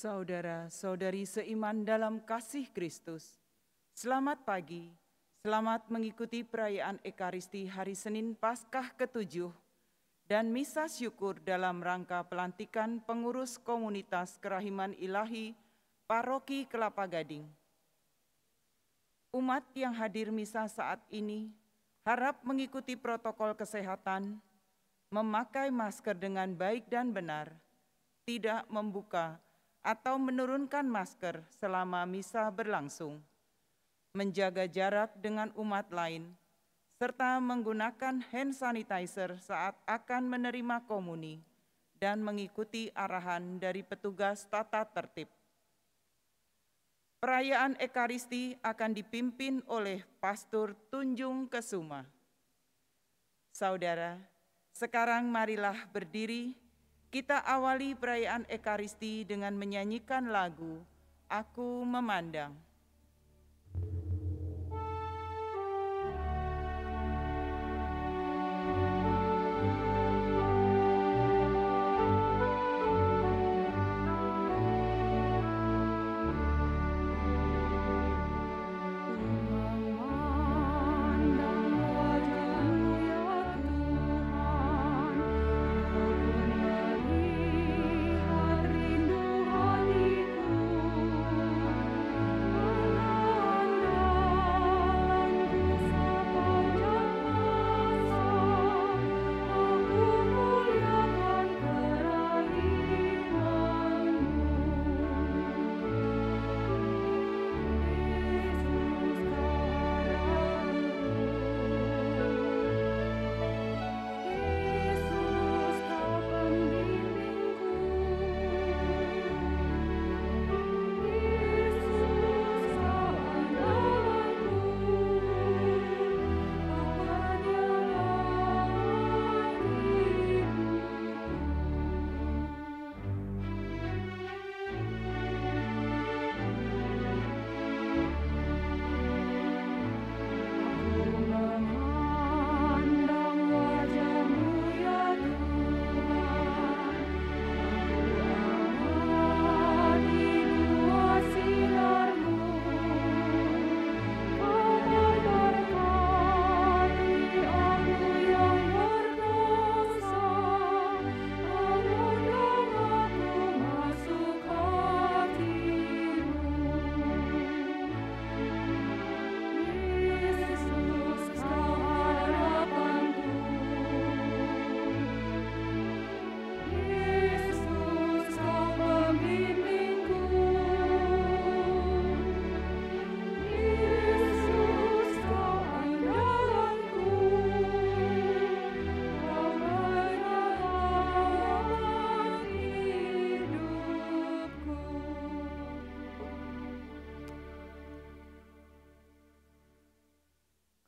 Saudara-saudari seiman dalam kasih Kristus, selamat pagi, selamat mengikuti perayaan Ekaristi hari Senin Paskah ke-7 dan Misa Syukur dalam rangka pelantikan pengurus komunitas Kerahiman Ilahi Paroki Kelapa Gading. Umat yang hadir misa saat ini harap mengikuti protokol kesehatan, memakai masker dengan baik dan benar, tidak membuka atau menurunkan masker selama misa berlangsung, menjaga jarak dengan umat lain, serta menggunakan hand sanitizer saat akan menerima komuni dan mengikuti arahan dari petugas tata tertib. Perayaan Ekaristi akan dipimpin oleh Pastor Tunjung Kesuma. Saudara, sekarang marilah berdiri. Kita awali perayaan Ekaristi dengan menyanyikan lagu Aku Memandang.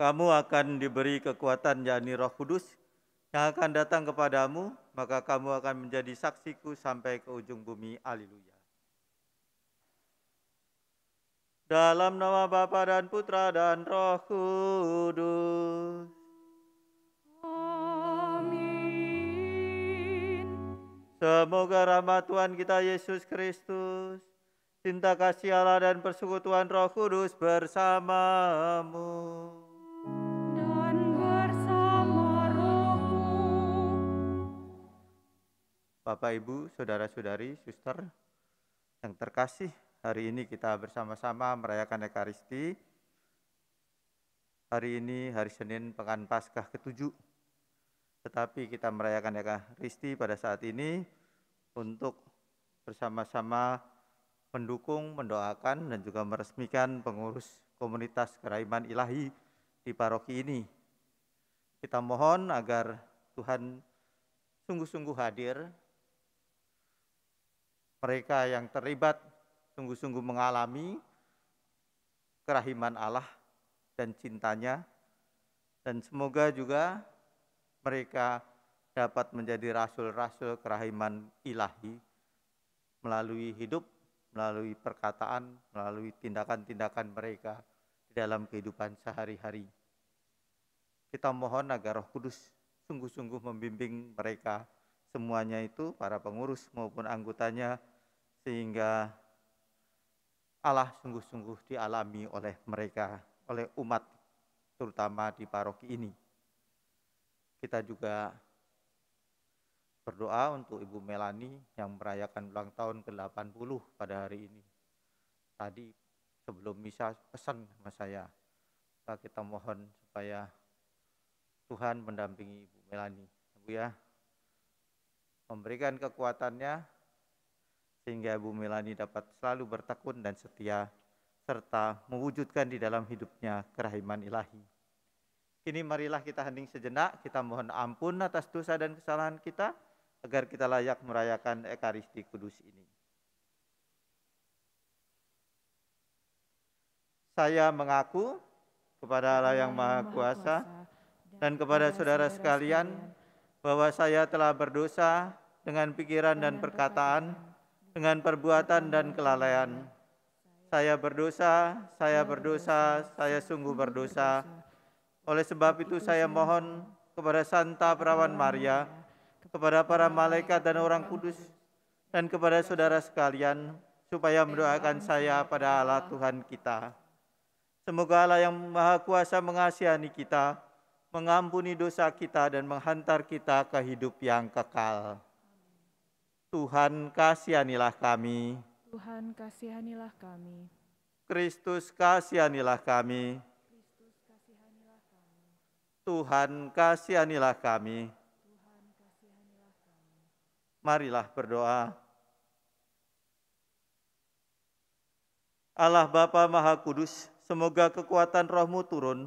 Kamu akan diberi kekuatan, yakni Roh Kudus, yang akan datang kepadamu, maka kamu akan menjadi saksiku sampai ke ujung bumi. Haleluya. Dalam nama Bapa dan Putra dan Roh Kudus. Amin. Semoga rahmat Tuhan kita Yesus Kristus, cinta kasih Allah dan persekutuan Roh Kudus bersamamu. Dan bersama rohmu. Bapak, Ibu, Saudara-saudari, Suster yang terkasih, hari ini kita bersama-sama merayakan Ekaristi. Hari ini hari Senin Pekan Paskah ke-7. Tetapi kita merayakan Ekaristi pada saat ini untuk bersama-sama mendukung, mendoakan, dan juga meresmikan pengurus komunitas Kerahiman Ilahi di paroki ini. Kita mohon agar Tuhan sungguh-sungguh hadir. Mereka yang terlibat sungguh-sungguh mengalami kerahiman Allah dan cintanya, dan semoga juga mereka dapat menjadi rasul-rasul kerahiman ilahi melalui hidup, melalui perkataan, melalui tindakan-tindakan mereka di dalam kehidupan sehari-hari. Kita mohon agar Roh Kudus sungguh-sungguh membimbing mereka semuanya itu, para pengurus maupun anggotanya, sehingga Allah sungguh-sungguh dialami oleh mereka, oleh umat terutama di paroki ini. Kita juga berdoa untuk Ibu Melani yang merayakan ulang tahun ke-80 pada hari ini. Tadi sebelum misa pesan sama saya, kita mohon supaya Tuhan mendampingi Ibu Melani, Bu ya, memberikan kekuatannya sehingga Ibu Melani dapat selalu bertekun dan setia serta mewujudkan di dalam hidupnya kerahiman ilahi. Kini marilah kita hening sejenak, kita mohon ampun atas dosa dan kesalahan kita agar kita layak merayakan Ekaristi Kudus ini. Saya mengaku kepada Allah yang Maha Kuasa dan kepada saudara sekalian bahwa saya telah berdosa dengan pikiran dan perkataan, dengan perbuatan dan kelalaian. Saya berdosa, saya sungguh berdosa. Oleh sebab itu saya mohon kepada Santa Perawan Maria, kepada para malaikat dan orang kudus, dan kepada saudara sekalian, supaya mendoakan saya pada Allah Tuhan kita. Semoga Allah yang Maha Kuasa mengasihani kita, mengampuni dosa kita, dan menghantar kita ke hidup yang kekal. Tuhan kasihanilah kami. Tuhan kasihanilah kami. Kristus kasihanilah kami. Kristus kasihanilah kami. Tuhan kasihanilah kami. Tuhan kasihanilah kami. Marilah berdoa. Allah Bapa Maha Kudus, semoga kekuatan Roh-Mu turun,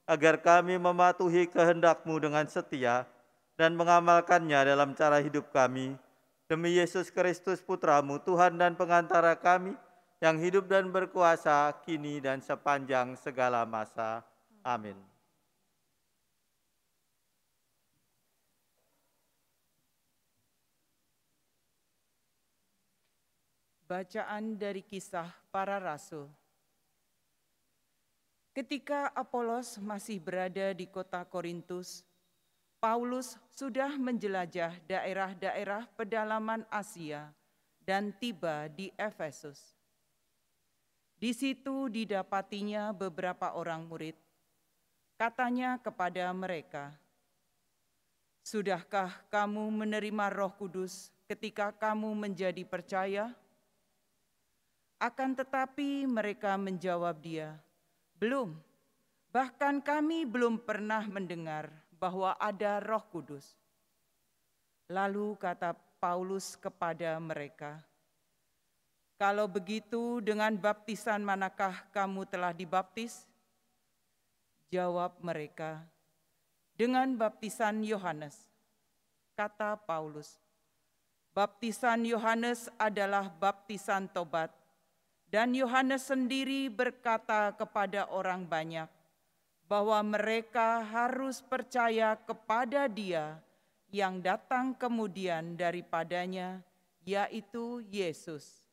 agar kami mematuhi kehendak-Mu dengan setia dan mengamalkannya dalam cara hidup kami. Demi Yesus Kristus Putra-Mu, Tuhan dan pengantara kami, yang hidup dan berkuasa kini dan sepanjang segala masa. Amin. Bacaan dari Kisah Para Rasul. Ketika Apolos masih berada di kota Korintus, Paulus sudah menjelajah daerah-daerah pedalaman Asia dan tiba di Efesus. Di situ didapatinya beberapa orang murid. Katanya kepada mereka, "Sudahkah kamu menerima Roh Kudus ketika kamu menjadi percaya?" Akan tetapi mereka menjawab dia, "Belum, bahkan kami belum pernah mendengar bahwa ada Roh Kudus." Lalu kata Paulus kepada mereka, "Kalau begitu, dengan baptisan manakah kamu telah dibaptis?" Jawab mereka, "Dengan baptisan Yohanes." Kata Paulus, "Baptisan Yohanes adalah baptisan tobat, dan Yohanes sendiri berkata kepada orang banyak bahwa mereka harus percaya kepada Dia yang datang kemudian daripadanya, yaitu Yesus."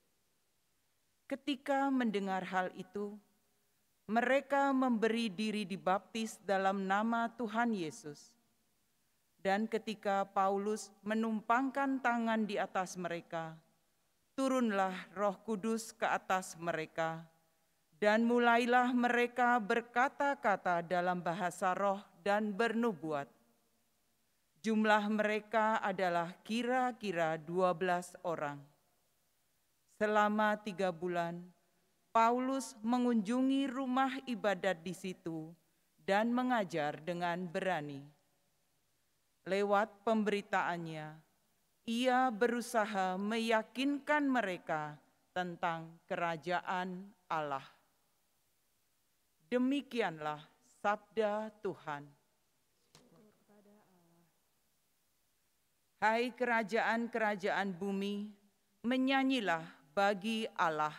Ketika mendengar hal itu, mereka memberi diri dibaptis dalam nama Tuhan Yesus. Dan ketika Paulus menumpangkan tangan di atas mereka, turunlah Roh Kudus ke atas mereka, dan mulailah mereka berkata-kata dalam bahasa roh dan bernubuat. Jumlah mereka adalah kira-kira 12 orang. Selama 3 bulan, Paulus mengunjungi rumah ibadat di situ dan mengajar dengan berani. Lewat pemberitaannya, ia berusaha meyakinkan mereka tentang kerajaan Allah. Demikianlah sabda Tuhan. Hai kerajaan-kerajaan bumi, menyanyilah bagi Allah.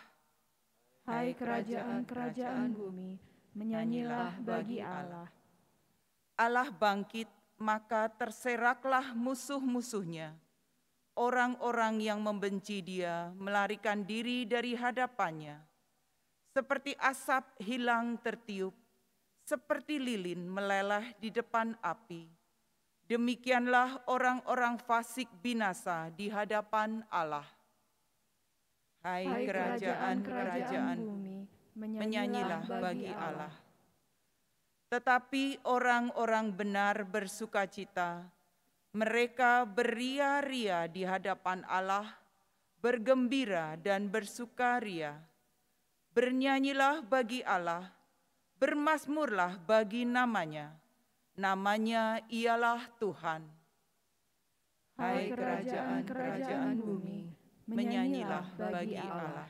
Hai kerajaan-kerajaan bumi, menyanyilah bagi Allah. Allah bangkit, maka terseraklah musuh-musuhnya. Orang-orang yang membenci Dia melarikan diri dari hadapannya. Seperti asap hilang tertiup, seperti lilin meleleh di depan api. Demikianlah orang-orang fasik binasa di hadapan Allah. Hai kerajaan-kerajaan bumi, menyanyilah bagi Allah. Tetapi orang-orang benar bersukacita, mereka beria-ria di hadapan Allah, bergembira dan bersukaria. Bernyanyilah bagi Allah, bermazmurlah bagi namanya. Namanya ialah Tuhan. Hai kerajaan-kerajaan bumi, menyanyilah bagi Allah.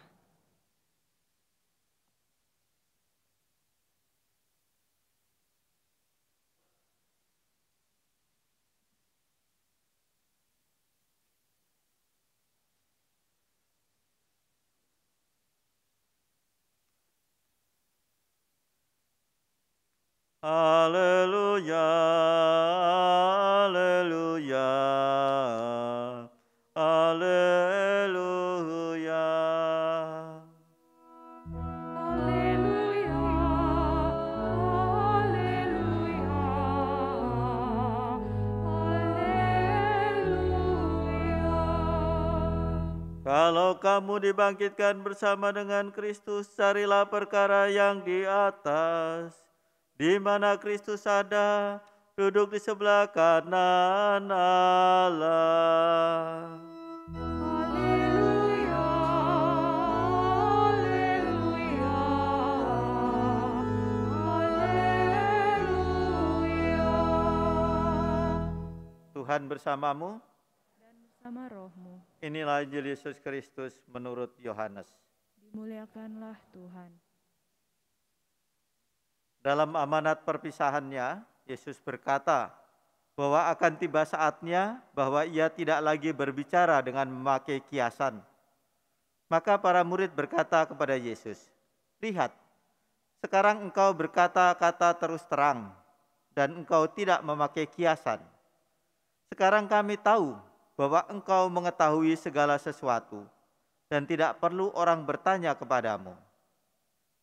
Haleluya, haleluya, haleluya. Haleluya, haleluya, haleluya. Kalau kamu dibangkitkan bersama dengan Kristus, carilah perkara yang di atas, di mana Kristus ada, duduk di sebelah kanan Allah. Haleluya, haleluya, haleluya. Tuhan bersamamu. Sama rohmu, Inilah Injil Yesus Kristus menurut Yohanes. dimuliakanlah Tuhan. Dalam amanat perpisahannya, Yesus berkata bahwa akan tiba saatnya bahwa ia tidak lagi berbicara dengan memakai kiasan. Maka para murid berkata kepada Yesus, "Lihat, sekarang engkau berkata-kata terus terang, dan engkau tidak memakai kiasan. Sekarang kami tahu bahwa engkau mengetahui segala sesuatu, dan tidak perlu orang bertanya kepadamu.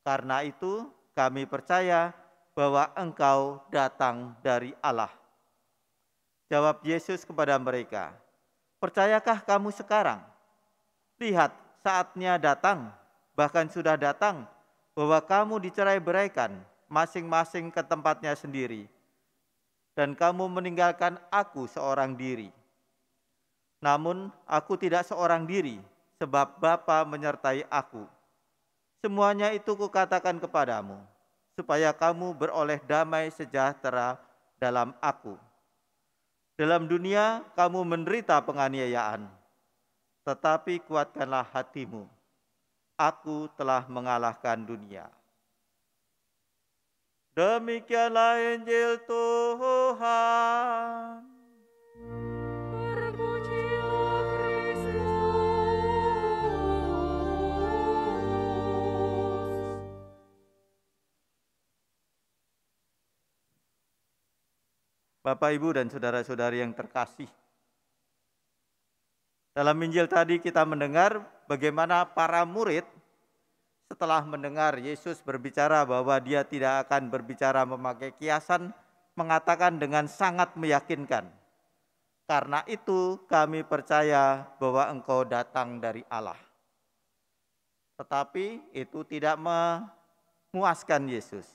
Karena itu kami percaya bahwa engkau datang dari Allah." Jawab Yesus kepada mereka, "Percayakah kamu sekarang? Lihat, saatnya datang, bahkan sudah datang, bahwa kamu dicerai-beraikan masing-masing ke tempatnya sendiri, dan kamu meninggalkan aku seorang diri. Namun aku tidak seorang diri, sebab Bapa menyertai aku. Semuanya itu kukatakan kepadamu, supaya kamu beroleh damai sejahtera dalam aku. Dalam dunia kamu menderita penganiayaan, tetapi kuatkanlah hatimu. Aku telah mengalahkan dunia." Demikianlah Injil Tuhan. Terpujilah Kristus. Bapak, Ibu, dan saudara-saudari yang terkasih, dalam Injil tadi kita mendengar bagaimana para murid setelah mendengar Yesus berbicara bahwa dia tidak akan berbicara memakai kiasan, mengatakan dengan sangat meyakinkan, "Karena itu kami percaya bahwa engkau datang dari Allah." Tetapi itu tidak memuaskan Yesus.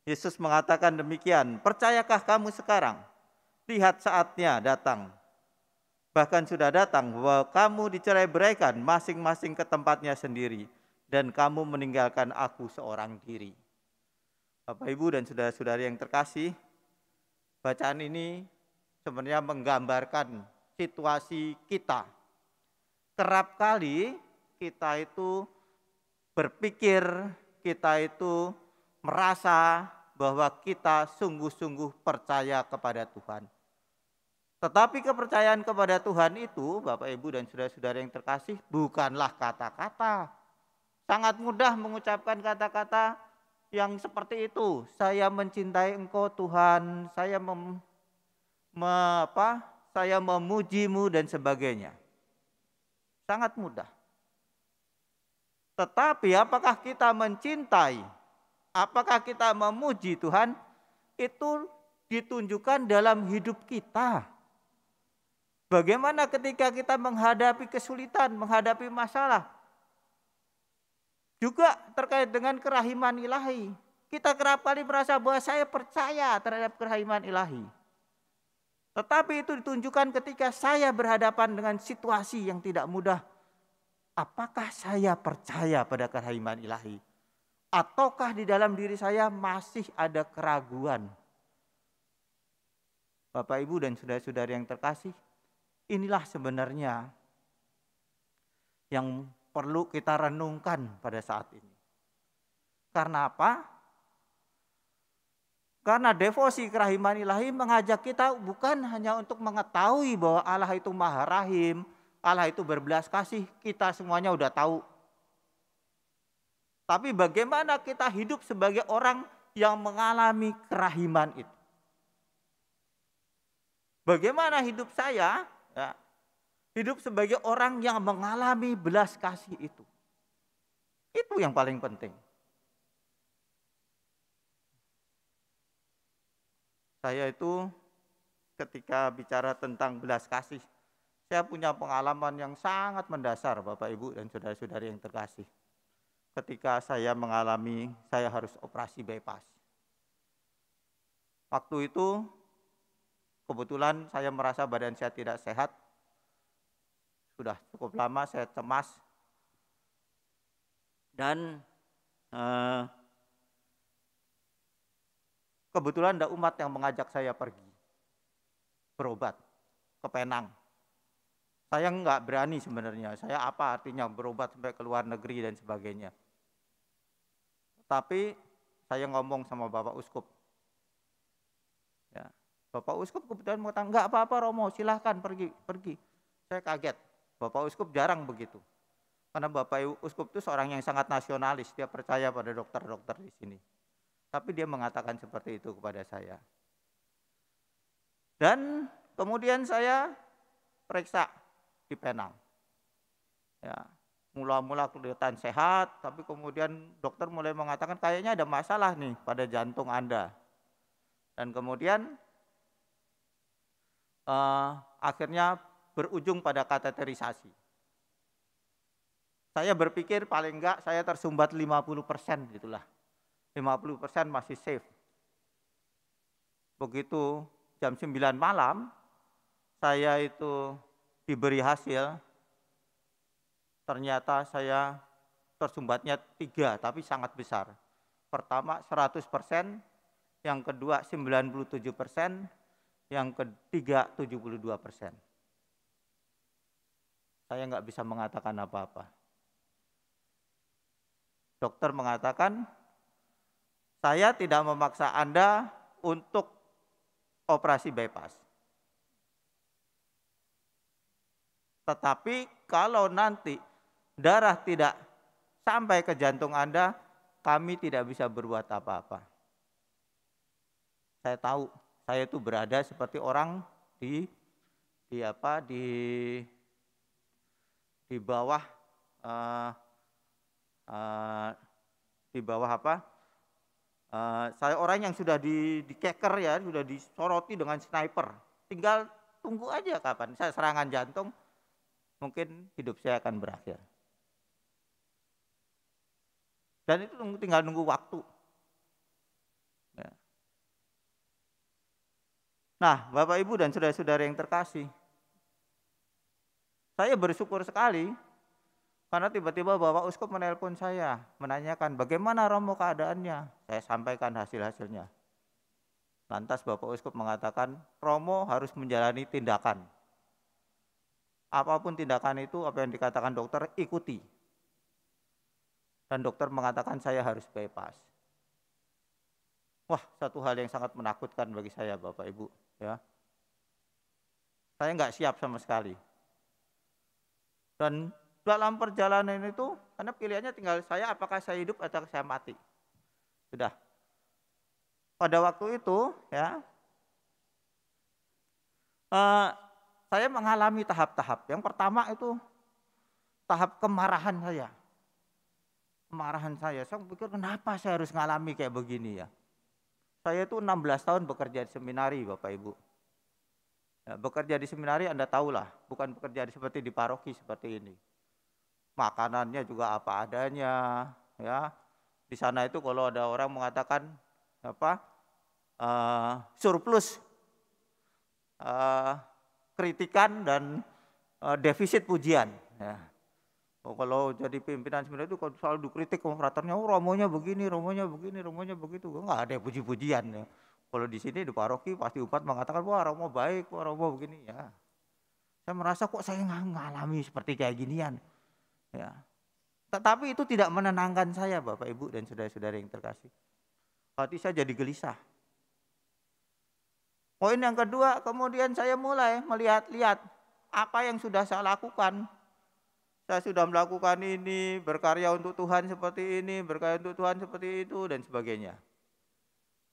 Yesus mengatakan demikian, "Percayakah kamu sekarang? Lihat, saatnya datang. Bahkan sudah datang bahwa kamu dicerai-beraikan masing-masing ke tempatnya sendiri, dan kamu meninggalkan aku seorang diri." Bapak, Ibu, dan saudara-saudari yang terkasih, bacaan ini sebenarnya menggambarkan situasi kita. Kerap kali kita itu berpikir, kita itu merasa bahwa kita sungguh-sungguh percaya kepada Tuhan. Tetapi kepercayaan kepada Tuhan itu, Bapak, Ibu, dan saudara-saudara yang terkasih, bukanlah kata-kata. Sangat mudah mengucapkan kata-kata yang seperti itu. Saya mencintai Engkau Tuhan, saya memuji-Mu dan sebagainya. Sangat mudah. Tetapi apakah kita mencintai, apakah kita memuji Tuhan, itu ditunjukkan dalam hidup kita. Bagaimana ketika kita menghadapi kesulitan, menghadapi masalah, Juga terkait dengan kerahiman ilahi. Kita kerap kali merasa bahwa saya percaya terhadap kerahiman ilahi. Tetapi itu ditunjukkan ketika saya berhadapan dengan situasi yang tidak mudah. Apakah saya percaya pada kerahiman ilahi? Ataukah di dalam diri saya masih ada keraguan? Bapak, Ibu, dan saudara-saudari yang terkasih, inilah sebenarnya yang perlu kita renungkan pada saat ini. Karena apa? Karena devosi kerahiman ilahi mengajak kita bukan hanya untuk mengetahui bahwa Allah itu Maha Rahim, Allah itu berbelas kasih, kita semuanya udah tahu. Tapi bagaimana kita hidup sebagai orang yang mengalami kerahiman itu? Bagaimana hidup saya? Ya, hidup sebagai orang yang mengalami belas kasih itu. Itu yang paling penting. Saya itu ketika bicara tentang belas kasih, saya punya pengalaman yang sangat mendasar, Bapak, Ibu, dan saudara-saudari yang terkasih. Ketika saya harus operasi bypass. Waktu itu kebetulan saya merasa badan saya tidak sehat. Sudah cukup lama saya cemas. Dan kebetulan ada umat yang mengajak saya pergi berobat ke Penang. Saya nggak berani sebenarnya. Saya apa artinya berobat sampai ke luar negeri dan sebagainya. Tapi saya ngomong sama Bapak Uskup. Ya, Bapak Uskup kebetulan mengatakan, nggak apa-apa Romo, silahkan pergi. Saya kaget. Bapak Uskup jarang begitu. Karena Bapak Uskup itu seorang yang sangat nasionalis. Dia percaya pada dokter-dokter di sini. Tapi dia mengatakan seperti itu kepada saya. Dan kemudian saya periksa di Penang. Ya, mula-mula kelihatan sehat, tapi kemudian dokter mulai mengatakan kayaknya ada masalah nih pada jantung Anda. Dan kemudian akhirnya berujung pada kateterisasi. Saya berpikir paling enggak saya tersumbat 50% gitulah. 50% masih safe. Begitu jam 9 malam, saya itu diberi hasil, ternyata saya tersumbatnya 3, tapi sangat besar. Pertama 100%, yang kedua 97%, yang ketiga 72%. Saya nggak bisa mengatakan apa-apa. Dokter mengatakan, saya tidak memaksa Anda untuk operasi bypass. Tetapi kalau nanti darah tidak sampai ke jantung Anda, kami tidak bisa berbuat apa-apa. Saya tahu, saya itu berada seperti orang di bawah saya orang yang sudah dikeker ya, sudah disoroti dengan sniper. Tinggal tunggu aja kapan saya serangan jantung, mungkin hidup saya akan berakhir. Dan itu tinggal nunggu waktu. Ya. Nah, Bapak, Ibu, dan saudara-saudara yang terkasih, saya bersyukur sekali karena tiba-tiba Bapak Uskup menelpon saya, menanyakan bagaimana Romo keadaannya. Saya sampaikan hasil-hasilnya. Lantas Bapak Uskup mengatakan, Romo harus menjalani tindakan. Apapun tindakan itu, apa yang dikatakan dokter, ikuti. Dan dokter mengatakan saya harus bypass. Wah, satu hal yang sangat menakutkan bagi saya, Bapak Ibu. Ya, saya nggak siap sama sekali. Dan dalam perjalanan itu, karena pilihannya tinggal saya, apakah saya hidup atau saya mati. Sudah. Pada waktu itu, ya, saya mengalami tahap-tahap. Yang pertama itu tahap kemarahan saya. Saya pikir kenapa saya harus mengalami kayak begini ya. Saya itu 16 tahun bekerja di seminari, Bapak Ibu. Ya, bekerja di seminari Anda tahulah, bukan bekerja seperti di paroki seperti ini. Makanannya juga apa adanya, ya. Di sana itu kalau ada orang mengatakan apa surplus kritikan dan defisit pujian. Ya. Oh, kalau jadi pimpinan sebenarnya itu kalau selalu dikritik operatornya, oh romonya begini, romonya begitu. Enggak ada puji-pujian. Ya. Kalau di sini di paroki pasti umat mengatakan, wah romo baik, wah romo begini. Ya. Saya merasa kok saya nggak ngalami seperti kayak ginian. Ya. Tetapi itu tidak menenangkan saya Bapak Ibu dan saudara-saudara yang terkasih. Hati saya jadi gelisah. Poin yang kedua, kemudian saya mulai melihat-lihat apa yang sudah saya lakukan. Saya sudah melakukan ini, berkarya untuk Tuhan seperti ini, berkarya untuk Tuhan seperti itu, dan sebagainya.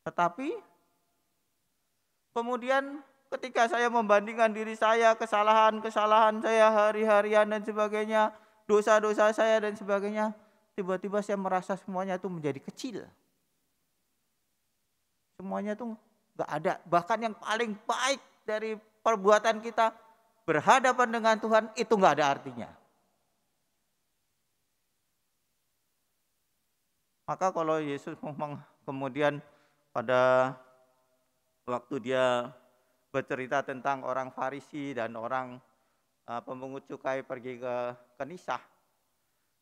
Tetapi, kemudian ketika saya membandingkan diri saya, kesalahan-kesalahan saya hari-harian dan sebagainya, dosa-dosa saya dan sebagainya, tiba-tiba saya merasa semuanya itu menjadi kecil. Semuanya itu nggak ada. Bahkan yang paling baik dari perbuatan kita berhadapan dengan Tuhan itu nggak ada artinya. Maka kalau Yesus kemudian pada waktu dia bercerita tentang orang Farisi dan orang pemungut cukai pergi ke Nisah,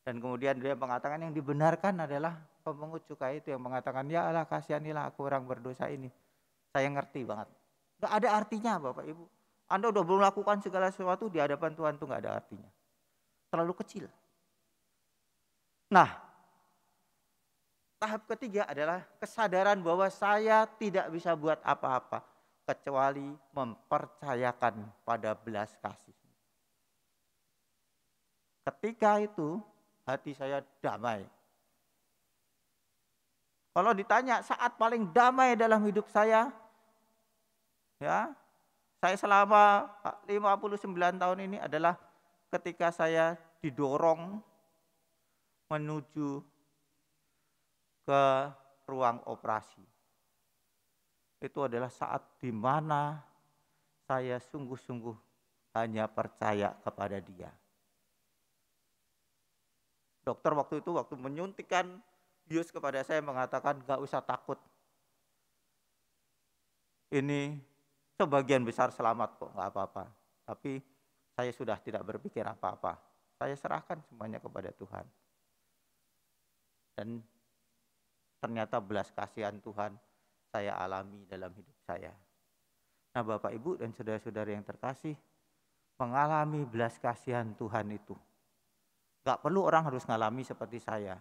dan kemudian dia mengatakan yang dibenarkan adalah pemungut cukai itu yang mengatakan, ya Allah kasihanilah aku orang berdosa ini. Saya ngerti banget. Gak ada artinya Bapak Ibu. Anda udah melakukan segala sesuatu di hadapan Tuhan itu gak ada artinya. Terlalu kecil. Nah, tahap ketiga adalah kesadaran bahwa saya tidak bisa buat apa-apa kecuali mempercayakan pada belas kasih. Ketika itu hati saya damai. Kalau ditanya saat paling damai dalam hidup saya, ya, saya selama 59 tahun ini adalah ketika saya didorong menuju ke ruang operasi. Itu adalah saat di mana saya sungguh-sungguh hanya percaya kepada Dia. Dokter waktu itu waktu menyuntikkan bius kepada saya mengatakan gak usah takut. Ini sebagian besar selamat kok, gak apa-apa. Tapi saya sudah tidak berpikir apa-apa. Saya serahkan semuanya kepada Tuhan. Dan ternyata belas kasihan Tuhan saya alami dalam hidup saya. Nah Bapak Ibu dan saudara-saudara yang terkasih, mengalami belas kasihan Tuhan itu gak perlu orang harus ngalami seperti saya.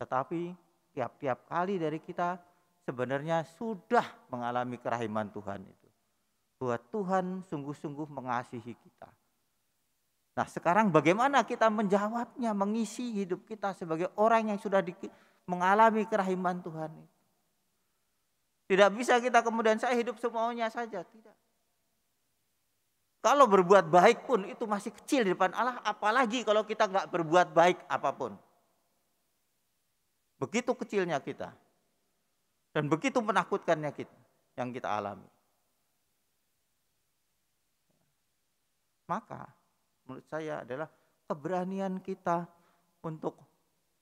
Tetapi tiap-tiap kali dari kita sebenarnya sudah mengalami kerahiman Tuhan itu. Bahwa Tuhan sungguh-sungguh mengasihi kita. Nah sekarang bagaimana kita menjawabnya, mengisi hidup kita sebagai orang yang sudah mengalami kerahiman Tuhan itu. Tidak bisa kita kemudian saya hidup semaunya saja, tidak. Kalau berbuat baik pun itu masih kecil di depan Allah, apalagi kalau kita nggak berbuat baik apapun. Begitu kecilnya kita. Dan begitu menakutkannya kita yang kita alami. Maka menurut saya adalah keberanian kita untuk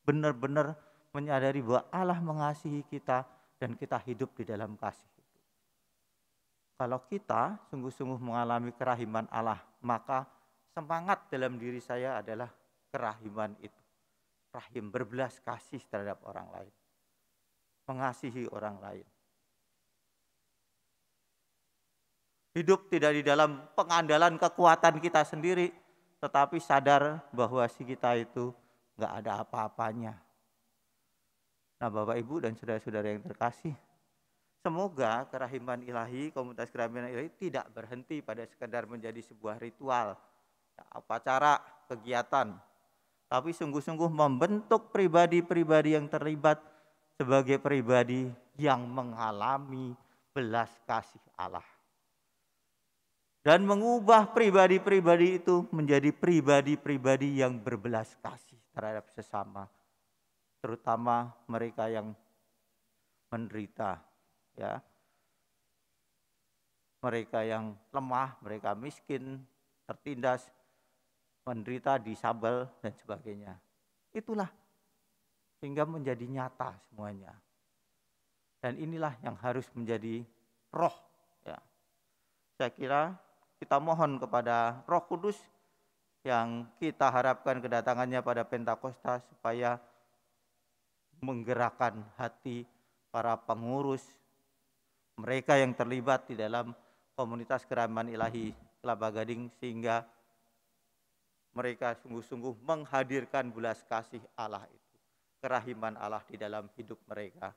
benar-benar menyadari bahwa Allah mengasihi kita dan kita hidup di dalam kasih. Kalau kita sungguh-sungguh mengalami kerahiman Allah, maka semangat dalam diri saya adalah kerahiman itu. Rahim, berbelas kasih terhadap orang lain. Mengasihi orang lain. Hidup tidak di dalam pengandalan kekuatan kita sendiri, tetapi sadar bahwa si kita itu gak ada apa-apanya. Nah Bapak Ibu dan saudara-saudara yang terkasih, semoga kerahiman ilahi, komunitas kerahiman ilahi tidak berhenti pada sekedar menjadi sebuah ritual, upacara, kegiatan. Tapi sungguh-sungguh membentuk pribadi-pribadi yang terlibat sebagai pribadi yang mengalami belas kasih Allah. Dan mengubah pribadi-pribadi itu menjadi pribadi-pribadi yang berbelas kasih terhadap sesama. Terutama mereka yang menderita. Ya, mereka yang lemah, mereka miskin, tertindas, menderita, disabel dan sebagainya. Itulah sehingga menjadi nyata semuanya. Dan inilah yang harus menjadi roh. Ya. Saya kira kita mohon kepada Roh Kudus yang kita harapkan kedatangannya pada Pentakosta supaya menggerakkan hati para pengurus, mereka yang terlibat di dalam komunitas Kerahiman Ilahi Kelapa Gading, sehingga mereka sungguh-sungguh menghadirkan belas kasih Allah itu, kerahiman Allah di dalam hidup mereka.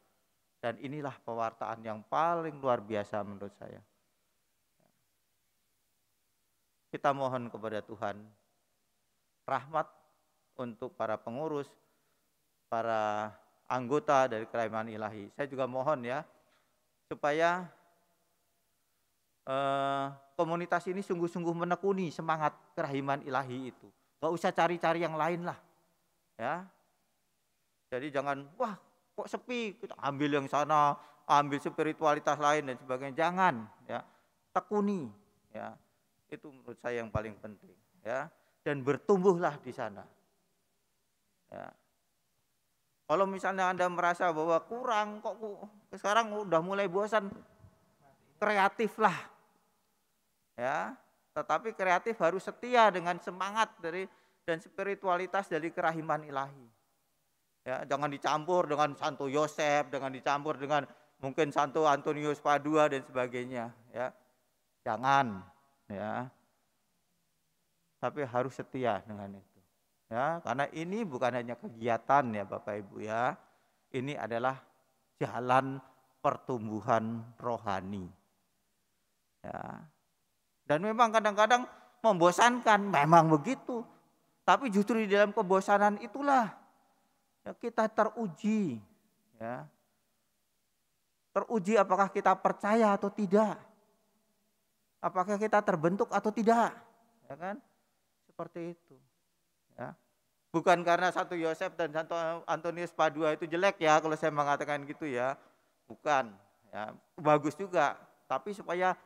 Dan inilah pewartaan yang paling luar biasa menurut saya. Kita mohon kepada Tuhan rahmat untuk para pengurus, para anggota dari Kerahiman Ilahi. Saya juga mohon ya, supaya komunitas ini sungguh-sungguh menekuni semangat Kerahiman Ilahi itu. Gak usah cari-cari yang lain lah. Ya. Jadi jangan, wah kok sepi, kita ambil yang sana, ambil spiritualitas lain dan sebagainya. Jangan, ya. Tekuni, ya. Itu menurut saya yang paling penting, ya. Dan bertumbuhlah di sana. Ya. Kalau misalnya Anda merasa bahwa kurang, kok sekarang udah mulai bosan, kreatif lah. Ya, tetapi kreatif harus setia dengan semangat dari dan spiritualitas dari Kerahiman Ilahi. Ya, jangan dicampur dengan Santo Yosef, jangan dicampur dengan mungkin Santo Antonius Padua dan sebagainya, ya. Jangan, ya. Tapi harus setia dengan itu. Ya, karena ini bukan hanya kegiatan ya Bapak Ibu ya. Ini adalah jalan pertumbuhan rohani. Ya. Dan memang kadang-kadang membosankan, memang begitu. Tapi justru di dalam kebosanan itulah ya, kita teruji, ya. Teruji apakah kita percaya atau tidak. Apakah kita terbentuk atau tidak. Ya kan? Seperti itu. Ya. Bukan karena Santo Yosef dan Santo Antonius Padua itu jelek ya kalau saya mengatakan gitu ya. Bukan. Ya. Bagus juga. Tapi supaya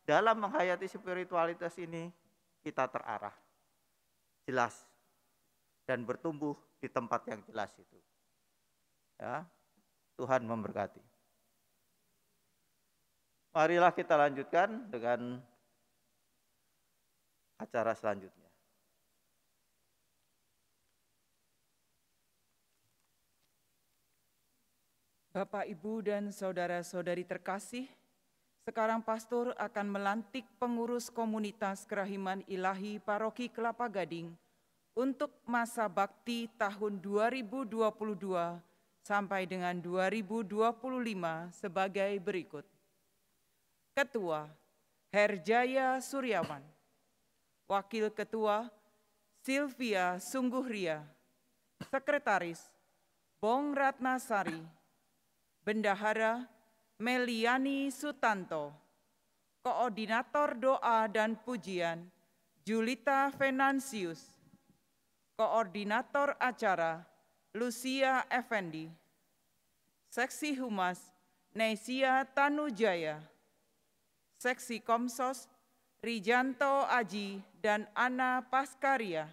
dalam menghayati spiritualitas ini kita terarah, jelas, dan bertumbuh di tempat yang jelas itu. Ya, Tuhan memberkati. Marilah kita lanjutkan dengan acara selanjutnya. Bapak, Ibu, dan saudara-saudari terkasih, sekarang pastor akan melantik pengurus komunitas Kerahiman Ilahi Paroki Kelapa Gading untuk masa bakti tahun 2022 sampai dengan 2025 sebagai berikut. Ketua, Herjaya Suryawan. Wakil Ketua, Sylvia Sungguhria. Sekretaris, Bong Ratnasari. Bendahara, Meliani Sutanto. Koordinator Doa dan Pujian, Julita Venansius. Koordinator Acara, Lucia Effendi. Seksi Humas, Nesia Tanujaya. Seksi Komsos, Rijanto Aji dan Ana Paskaria.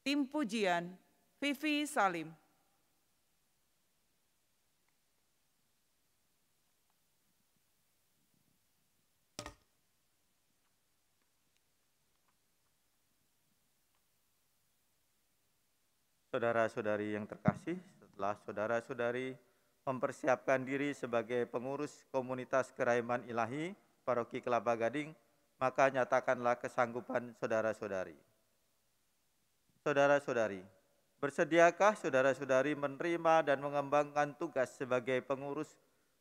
Tim Pujian, Vivi Salim. Saudara-saudari yang terkasih, setelah saudara-saudari mempersiapkan diri sebagai pengurus komunitas Kerahiman Ilahi Paroki Kelapa Gading, maka nyatakanlah kesanggupan saudara-saudari. Saudara-saudari, bersediakah saudara-saudari menerima dan mengembangkan tugas sebagai pengurus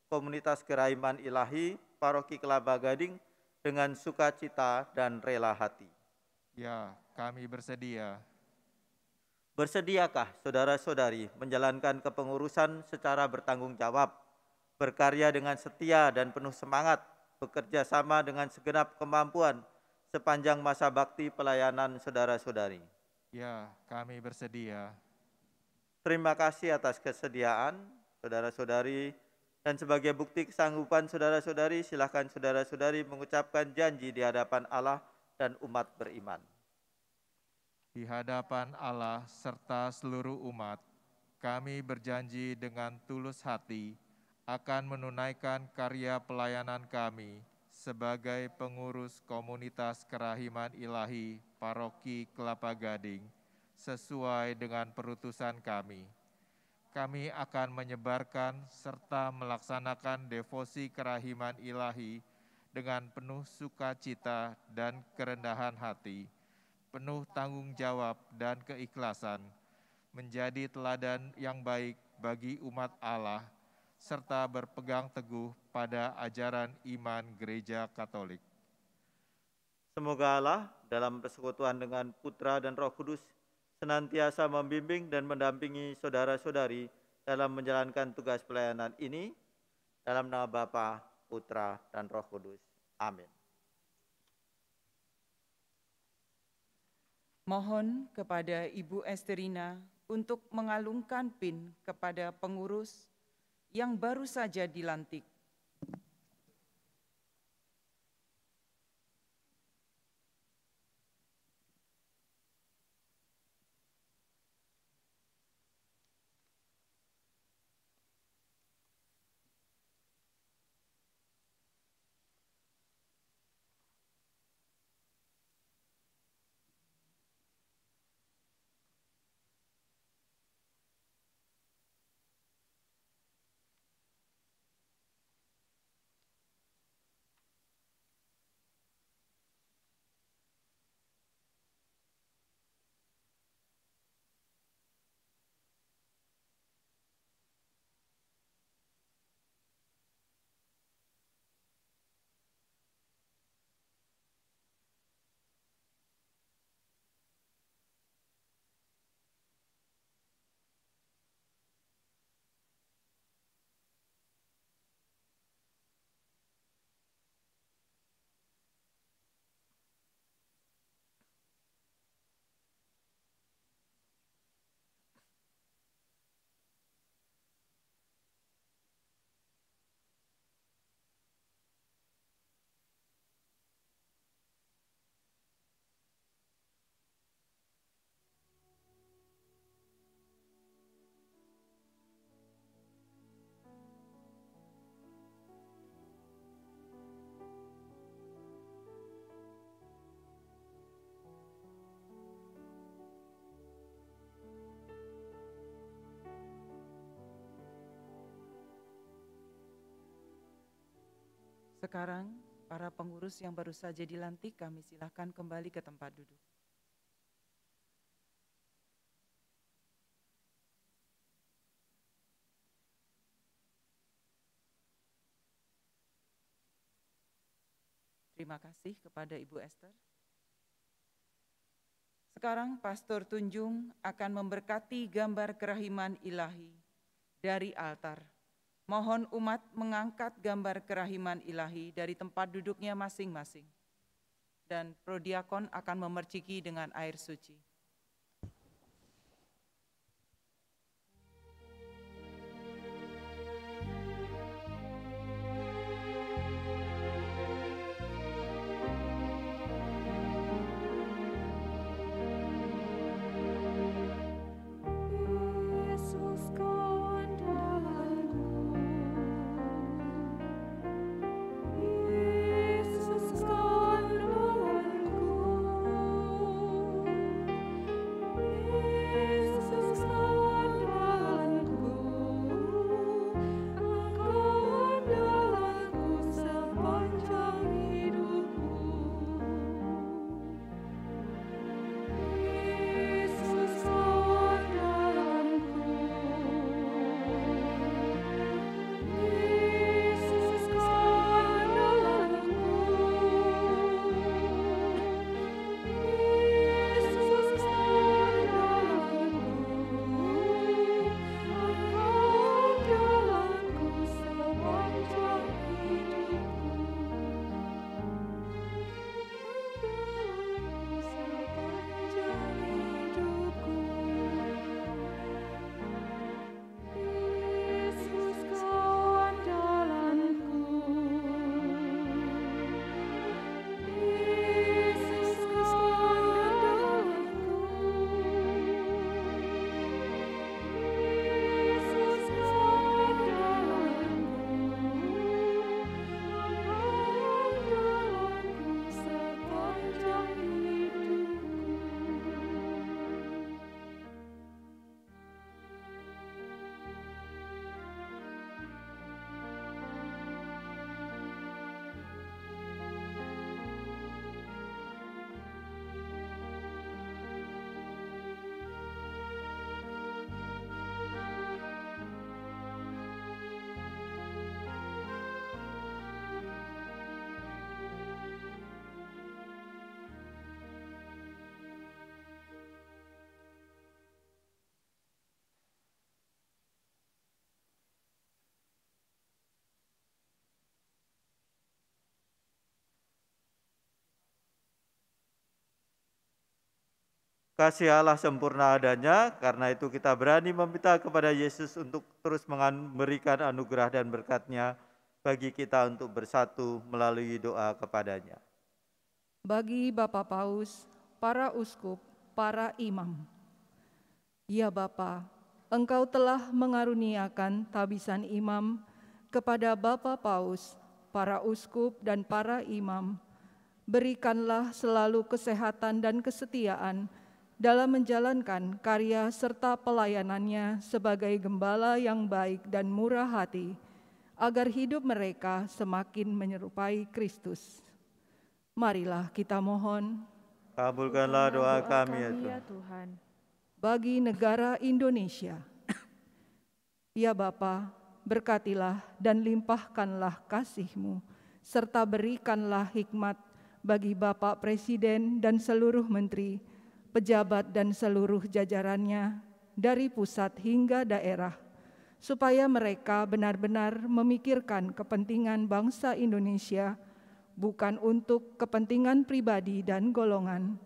komunitas Kerahiman Ilahi Paroki Kelapa Gading dengan sukacita dan rela hati? Ya, kami bersedia. Bersediakah saudara-saudari menjalankan kepengurusan secara bertanggung jawab, berkarya dengan setia dan penuh semangat, bekerja sama dengan segenap kemampuan sepanjang masa bakti pelayanan saudara-saudari? Ya, kami bersedia. Terima kasih atas kesediaan saudara-saudari, dan sebagai bukti kesanggupan saudara-saudari, silakan saudara-saudari mengucapkan janji di hadapan Allah dan umat beriman. Di hadapan Allah serta seluruh umat, kami berjanji dengan tulus hati akan menunaikan karya pelayanan kami sebagai pengurus komunitas kerahiman ilahi Paroki Kelapa Gading sesuai dengan perutusan kami. Kami akan menyebarkan serta melaksanakan devosi kerahiman ilahi dengan penuh sukacita dan kerendahan hati, penuh tanggung jawab dan keikhlasan, menjadi teladan yang baik bagi umat Allah, serta berpegang teguh pada ajaran iman Gereja Katolik. Semoga Allah dalam persekutuan dengan Putra dan Roh Kudus senantiasa membimbing dan mendampingi saudara-saudari dalam menjalankan tugas pelayanan ini, dalam nama Bapa, Putra, dan Roh Kudus. Amin. Mohon kepada Ibu Esterina untuk mengalungkan pin kepada pengurus yang baru saja dilantik. Sekarang, para pengurus yang baru saja dilantik, kami silakan kembali ke tempat duduk. Terima kasih kepada Ibu Esther. Sekarang Pastor Tunjung akan memberkati gambar kerahiman ilahi dari altar. Mohon umat mengangkat gambar kerahiman ilahi dari tempat duduknya masing-masing. Dan Prodiakon akan memerciki dengan air suci. Yesus kau andalanku, Yesus kau andalanku, Kasih Allah sempurna adanya, karena itu kita berani meminta kepada Yesus untuk terus memberikan anugerah dan berkat-Nya bagi kita untuk bersatu melalui doa kepadanya. Bagi Bapak Paus, para uskup, para imam. Ya Bapa, Engkau telah mengaruniakan tabisan imam kepada Bapak Paus, para uskup dan para imam. Berikanlah selalu kesehatan dan kesetiaan dalam menjalankan karya serta pelayanannya sebagai gembala yang baik dan murah hati, agar hidup mereka semakin menyerupai Kristus. Marilah kita mohon. Kabulkanlah doa kami ya ya Tuhan. Tuhan. Bagi negara Indonesia. Ya Bapa, berkatilah dan limpahkanlah kasih-Mu, serta berikanlah hikmat bagi Bapak Presiden dan seluruh menteri, pejabat dan seluruh jajarannya, dari pusat hingga daerah, supaya mereka benar-benar memikirkan kepentingan bangsa Indonesia, bukan untuk kepentingan pribadi dan golongan,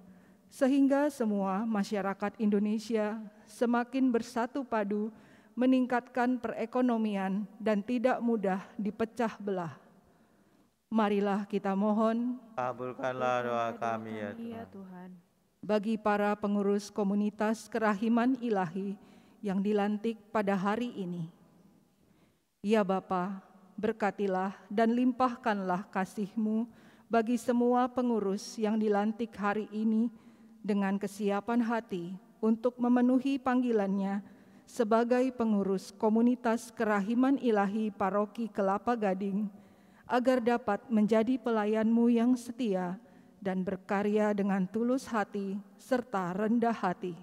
sehingga semua masyarakat Indonesia semakin bersatu padu, meningkatkan perekonomian dan tidak mudah dipecah belah. Marilah kita mohon. Kabulkanlah doa kami ya Ya Tuhan. Tuhan. Bagi para pengurus komunitas kerahiman ilahi yang dilantik pada hari ini. Ya Bapa, berkatilah dan limpahkanlah kasih-Mu bagi semua pengurus yang dilantik hari ini dengan kesiapan hati untuk memenuhi panggilannya sebagai pengurus komunitas kerahiman ilahi Paroki Kelapa Gading, agar dapat menjadi pelayan-Mu yang setia dan berkarya dengan tulus hati serta rendah hati.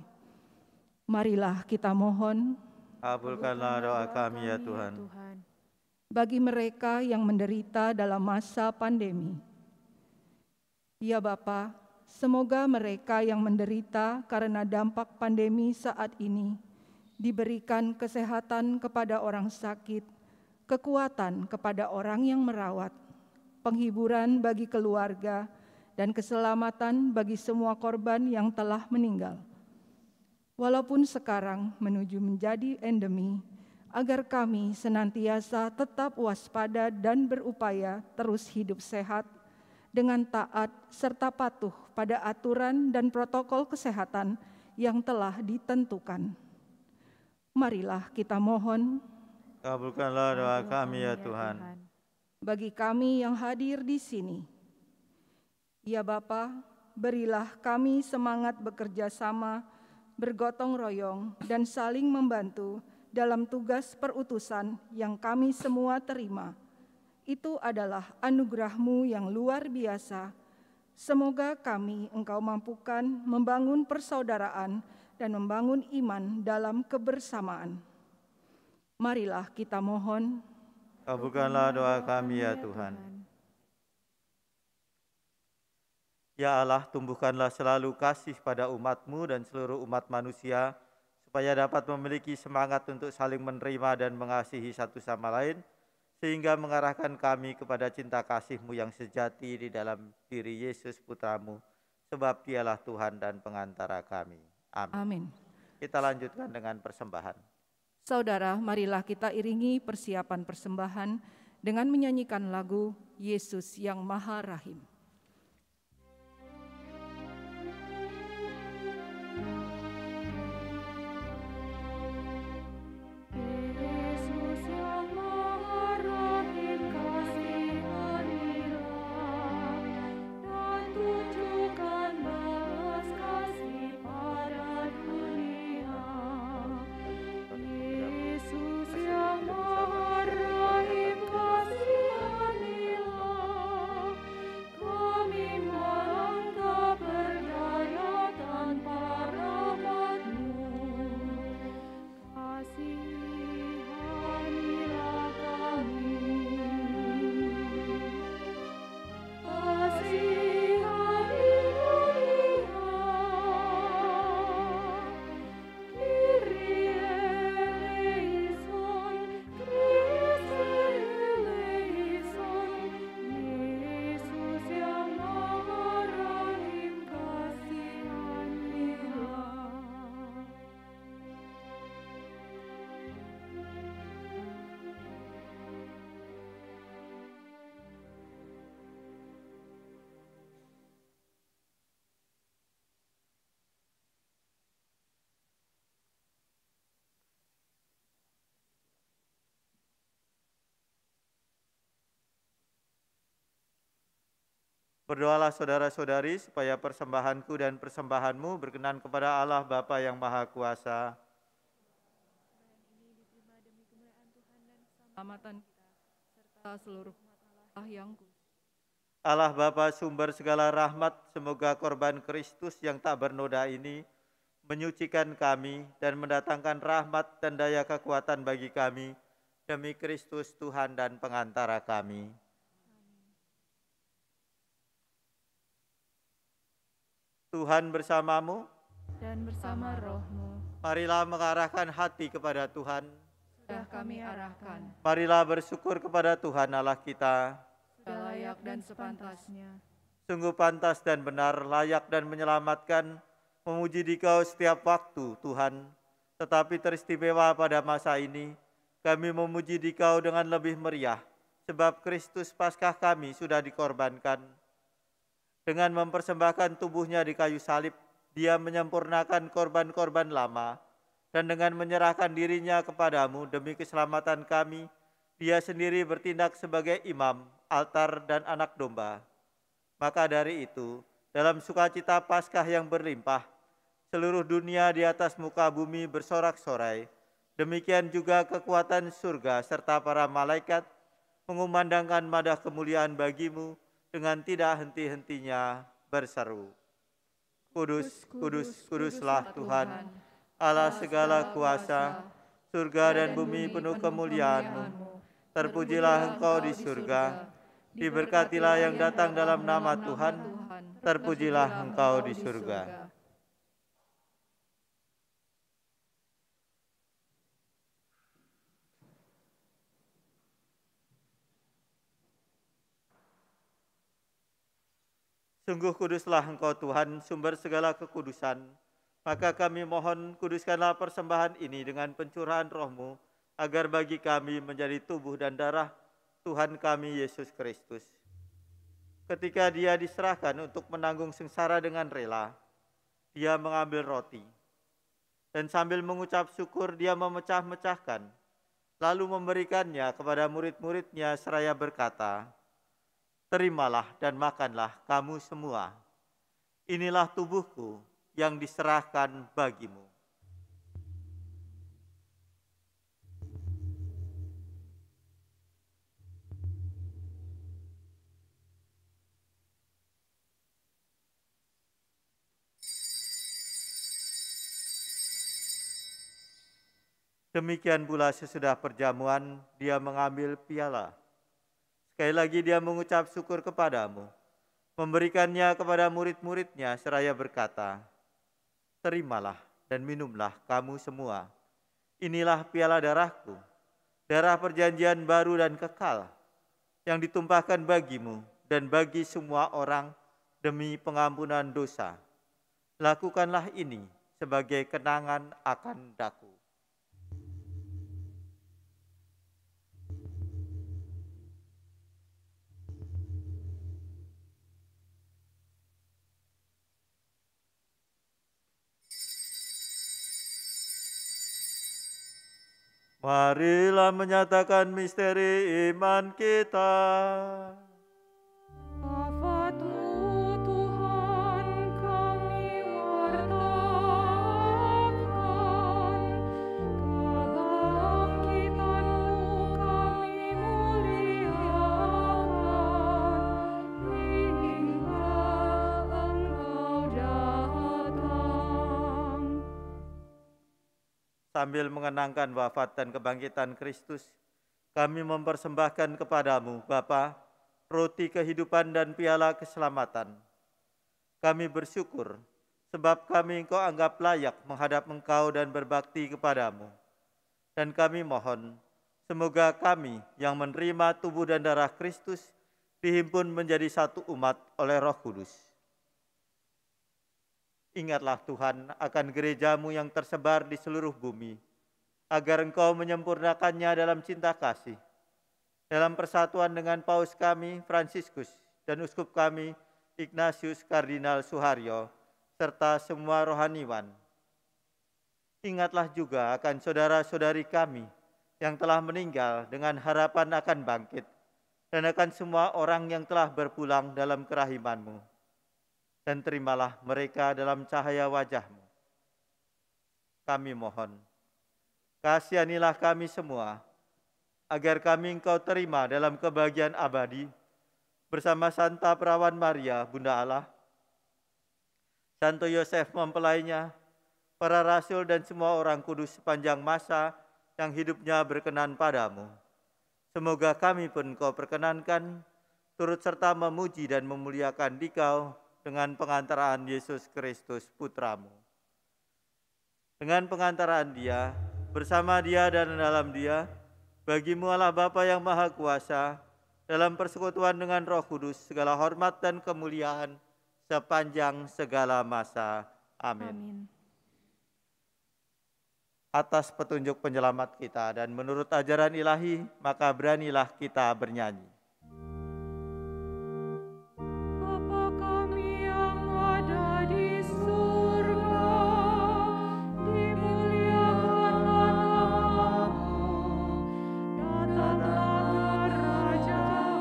Marilah kita mohon. Kabulkanlah doa kami ya Tuhan. Bagi mereka yang menderita dalam masa pandemi. Ya Bapa, semoga mereka yang menderita karena dampak pandemi saat ini diberikan kesehatan kepada orang sakit, kekuatan kepada orang yang merawat, penghiburan bagi keluarga, dan keselamatan bagi semua korban yang telah meninggal. Walaupun sekarang menuju menjadi endemi, agar kami senantiasa tetap waspada dan berupaya terus hidup sehat, dengan taat serta patuh pada aturan dan protokol kesehatan yang telah ditentukan. Marilah kita mohon. Kabulkanlah doa kami ya Tuhan. Bagi kami yang hadir di sini, ya Bapa, berilah kami semangat bekerja sama, bergotong royong, dan saling membantu dalam tugas perutusan yang kami semua terima. Itu adalah anugerah-Mu yang luar biasa. Semoga kami Engkau mampukan membangun persaudaraan dan membangun iman dalam kebersamaan. Marilah kita mohon. Kabulkanlah doa kami ya Tuhan. Ya Allah, tumbuhkanlah selalu kasih pada umat-Mu dan seluruh umat manusia, supaya dapat memiliki semangat untuk saling menerima dan mengasihi satu sama lain, sehingga mengarahkan kami kepada cinta kasih-Mu yang sejati di dalam diri Yesus Putra-Mu, sebab Dialah Tuhan dan pengantara kami. Amin. Amin. Kita lanjutkan dengan persembahan. Saudara, marilah kita iringi persiapan persembahan dengan menyanyikan lagu Yesus yang Maha Rahim. Yesus yang Maha Rahim, kasihanilah dan tunjukkan balas kasih pada dunia. Yesus yang Maha Rahim, kasihanilah. Berdoalah saudara-saudari supaya persembahanku dan persembahanmu berkenan kepada Allah Bapa yang Maha Kuasa. Keselamatan kita, serta seluruh umat Allah yang kudus. Allah Bapa sumber segala rahmat, semoga korban Kristus yang tak bernoda ini menyucikan kami dan mendatangkan rahmat dan daya kekuatan bagi kami, demi Kristus Tuhan dan pengantara kami. Tuhan bersamamu, Dan bersama rohmu, marilah mengarahkan hati kepada Tuhan. sudah kami arahkan, Marilah bersyukur kepada Tuhan Allah kita. sudah layak dan sepantasnya. Sungguh pantas dan benar, layak dan menyelamatkan, memuji Dikau setiap waktu, Tuhan. Tetapi teristimewa pada masa ini, kami memuji Dikau dengan lebih meriah, sebab Kristus Paskah kami sudah dikorbankan. Dengan mempersembahkan tubuhnya di kayu salib, Dia menyempurnakan korban-korban lama, dan dengan menyerahkan dirinya kepadamu demi keselamatan kami, Dia sendiri bertindak sebagai imam, altar, dan anak domba. Maka dari itu, dalam sukacita Paskah yang berlimpah, seluruh dunia di atas muka bumi bersorak-sorai. Demikian juga kekuatan surga serta para malaikat mengumandangkan madah kemuliaan bagimu dengan tidak henti-hentinya berseru. Kudus, kudus, kuduslah Tuhan, Allah segala kuasa, surga dan bumi penuh kemuliaan-Mu. Terpujilah Engkau di surga, diberkatilah yang datang dalam nama Tuhan, terpujilah Engkau di surga. Sungguh kuduslah Engkau Tuhan, sumber segala kekudusan. Maka kami mohon, kuduskanlah persembahan ini dengan pencurahan roh-Mu, agar bagi kami menjadi tubuh dan darah Tuhan kami Yesus Kristus. Ketika Dia diserahkan untuk menanggung sengsara dengan rela, Dia mengambil roti, dan sambil mengucap syukur Dia memecah-mecahkan, lalu memberikannya kepada murid-murid-Nya seraya berkata, "Terimalah dan makanlah kamu semua. Inilah tubuhku yang diserahkan bagimu." Demikian pula sesudah perjamuan, Dia mengambil piala. Sekali lagi Dia mengucap syukur kepadamu, memberikannya kepada murid-murid-Nya seraya berkata, "Terimalah dan minumlah kamu semua. Inilah piala darahku, darah perjanjian baru dan kekal, yang ditumpahkan bagimu dan bagi semua orang demi pengampunan dosa. Lakukanlah ini sebagai kenangan akan daku." Marilah menyatakan misteri iman kita. Bapa-Mu Tuhan kami wartakan, kebangkitan-Mu kami muliakan, hingga Engkau datang. Sambil mengenangkan wafat dan kebangkitan Kristus, kami mempersembahkan kepadamu, Bapa, roti kehidupan dan piala keselamatan. Kami bersyukur, sebab kami Engkau anggap layak menghadap Engkau dan berbakti kepadamu. Dan kami mohon, semoga kami yang menerima tubuh dan darah Kristus dihimpun menjadi satu umat oleh Roh Kudus. Ingatlah Tuhan akan gereja-Mu yang tersebar di seluruh bumi, agar Engkau menyempurnakannya dalam cinta kasih. Dalam persatuan dengan Paus kami, Fransiskus, dan Uskup kami, Ignatius Kardinal Suharyo, serta semua rohaniwan. Ingatlah juga akan saudara-saudari kami yang telah meninggal dengan harapan akan bangkit, dan akan semua orang yang telah berpulang dalam kerahiman-Mu. Dan terimalah mereka dalam cahaya wajah-Mu. Kami mohon, kasihanilah kami semua, agar kami Engkau terima dalam kebahagiaan abadi, bersama Santa Perawan Maria, Bunda Allah, Santo Yosef mempelainya, para rasul dan semua orang kudus sepanjang masa yang hidupnya berkenan padamu. Semoga kami pun Engkau perkenankan, turut serta memuji dan memuliakan Dikau dengan pengantaraan Yesus Kristus Putramu. Dengan pengantaraan Dia, bersama Dia dan dalam Dia, bagi-Mu Allah Bapa yang Maha Kuasa, dalam persekutuan dengan Roh Kudus, segala hormat dan kemuliaan sepanjang segala masa. Amin. Atas petunjuk penyelamat kita dan menurut ajaran ilahi, maka beranilah kita bernyanyi. Bapa kami yang ada di surga, dimuliakanlah nama-Mu, datanglah kerajaanmu,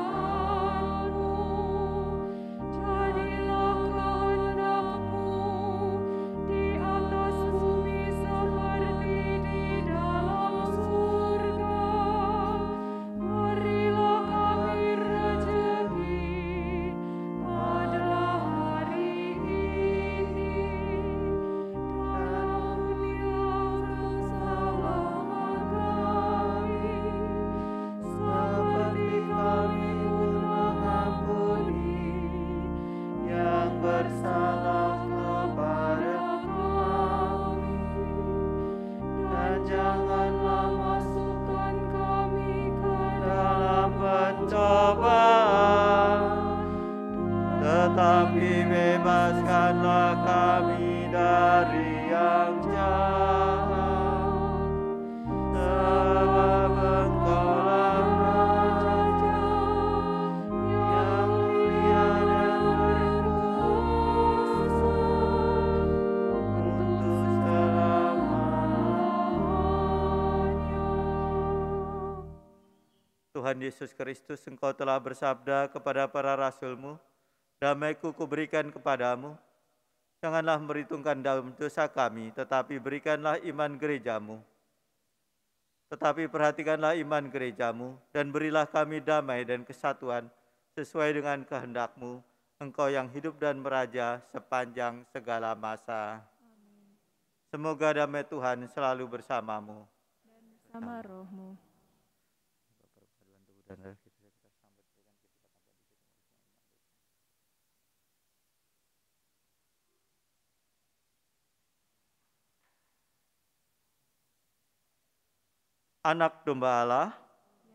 jadilah kehendak-Mu di atas bumi seperti di dalam surga. Berilah kami rezeki pada hari ini, dan ampunilah kesalahan kami, seperti kami pun mengampuni yang bersalah kepada kami. Dan janganlah masukkan kami ke dalam pencobaan, Tetapi bebaskanlah kami dari yang jahat. Sebab Engkaulah Raja yang mulia dan berkuasa untuk selamanya. Tuhan Yesus Kristus, Engkau telah bersabda kepada para rasul-Mu, damai-Ku kuberikan kepadamu. Janganlah memperhitungkan dalam dosa kami, tetapi berikanlah iman gereja-Mu. Tetapi perhatikanlah iman gereja-Mu, dan berilah kami damai dan kesatuan sesuai dengan kehendak-Mu, Engkau yang hidup dan meraja sepanjang segala masa. Semoga damai Tuhan selalu bersamamu. sama rohmu. Anak domba Allah,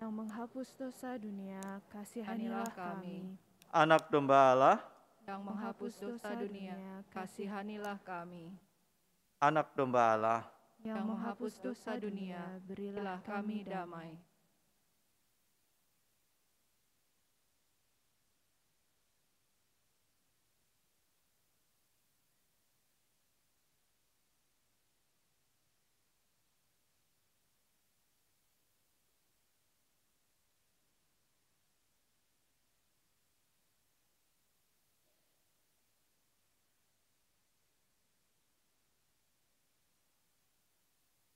Yang menghapus dosa dunia, kasihanilah kami. anak domba Allah, Yang menghapus dosa dunia, kasihanilah kami. anak domba Allah. Yang menghapus dosa dunia, berilah kami damai.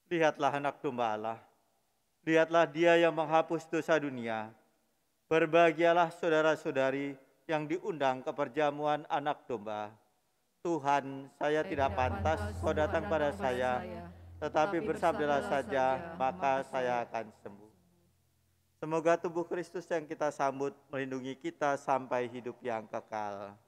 Lihatlah anak domba Allah. Lihatlah Dia yang menghapus dosa dunia. Berbahagialah saudara-saudari yang diundang ke perjamuan anak domba. Tuhan, saya tidak pantas Kau datang pada saya, tetapi bersabdalah saja, maka saya akan sembuh. Semoga tubuh Kristus yang kita sambut melindungi kita sampai hidup yang kekal.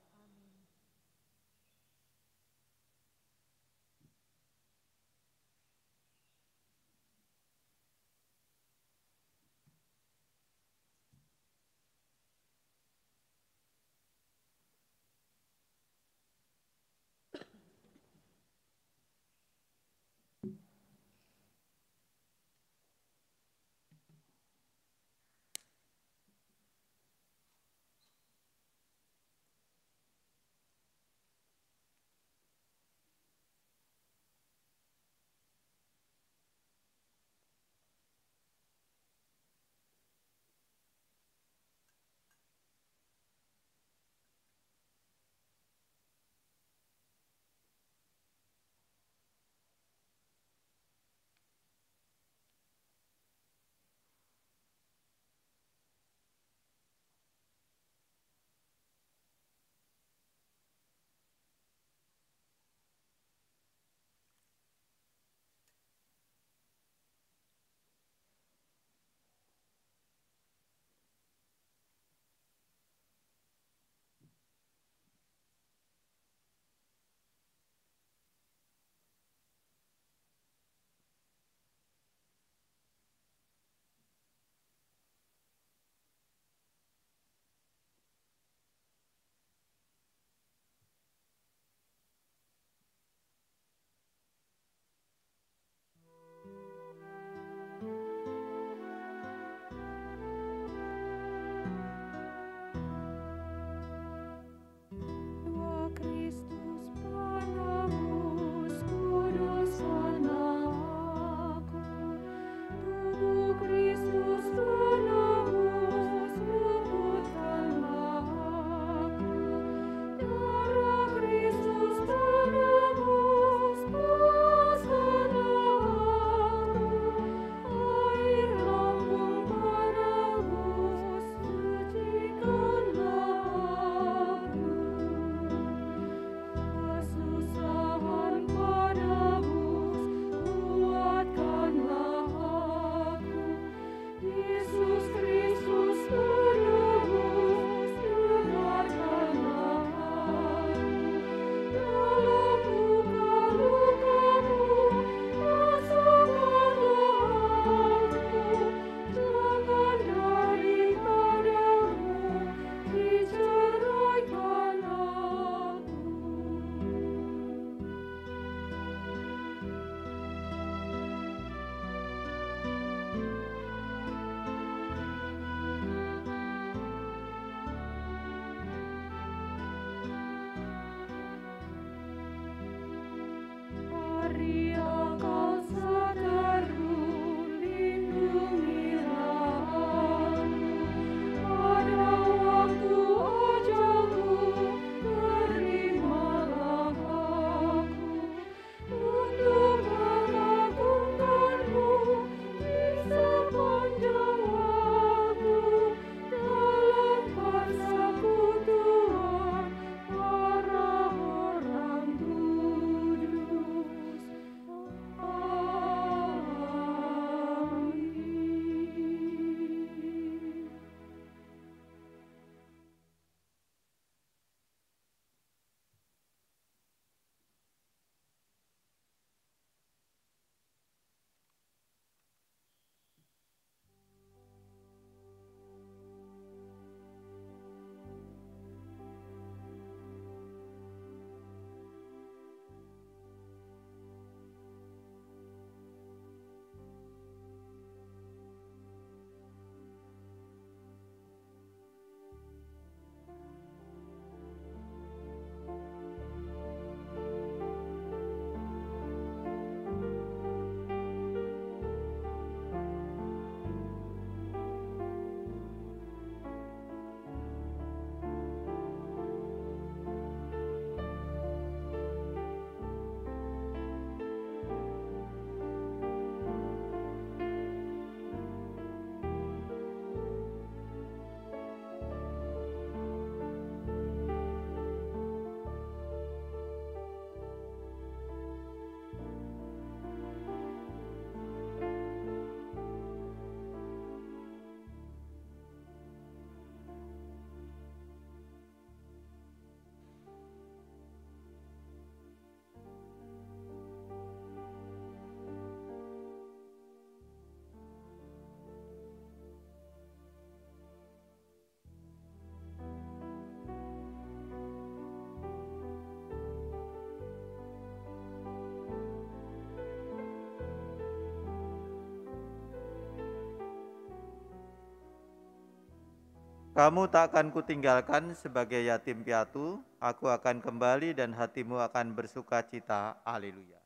Kamu tak akan kutinggalkan sebagai yatim piatu, aku akan kembali dan hatimu akan bersuka cita. Haleluya.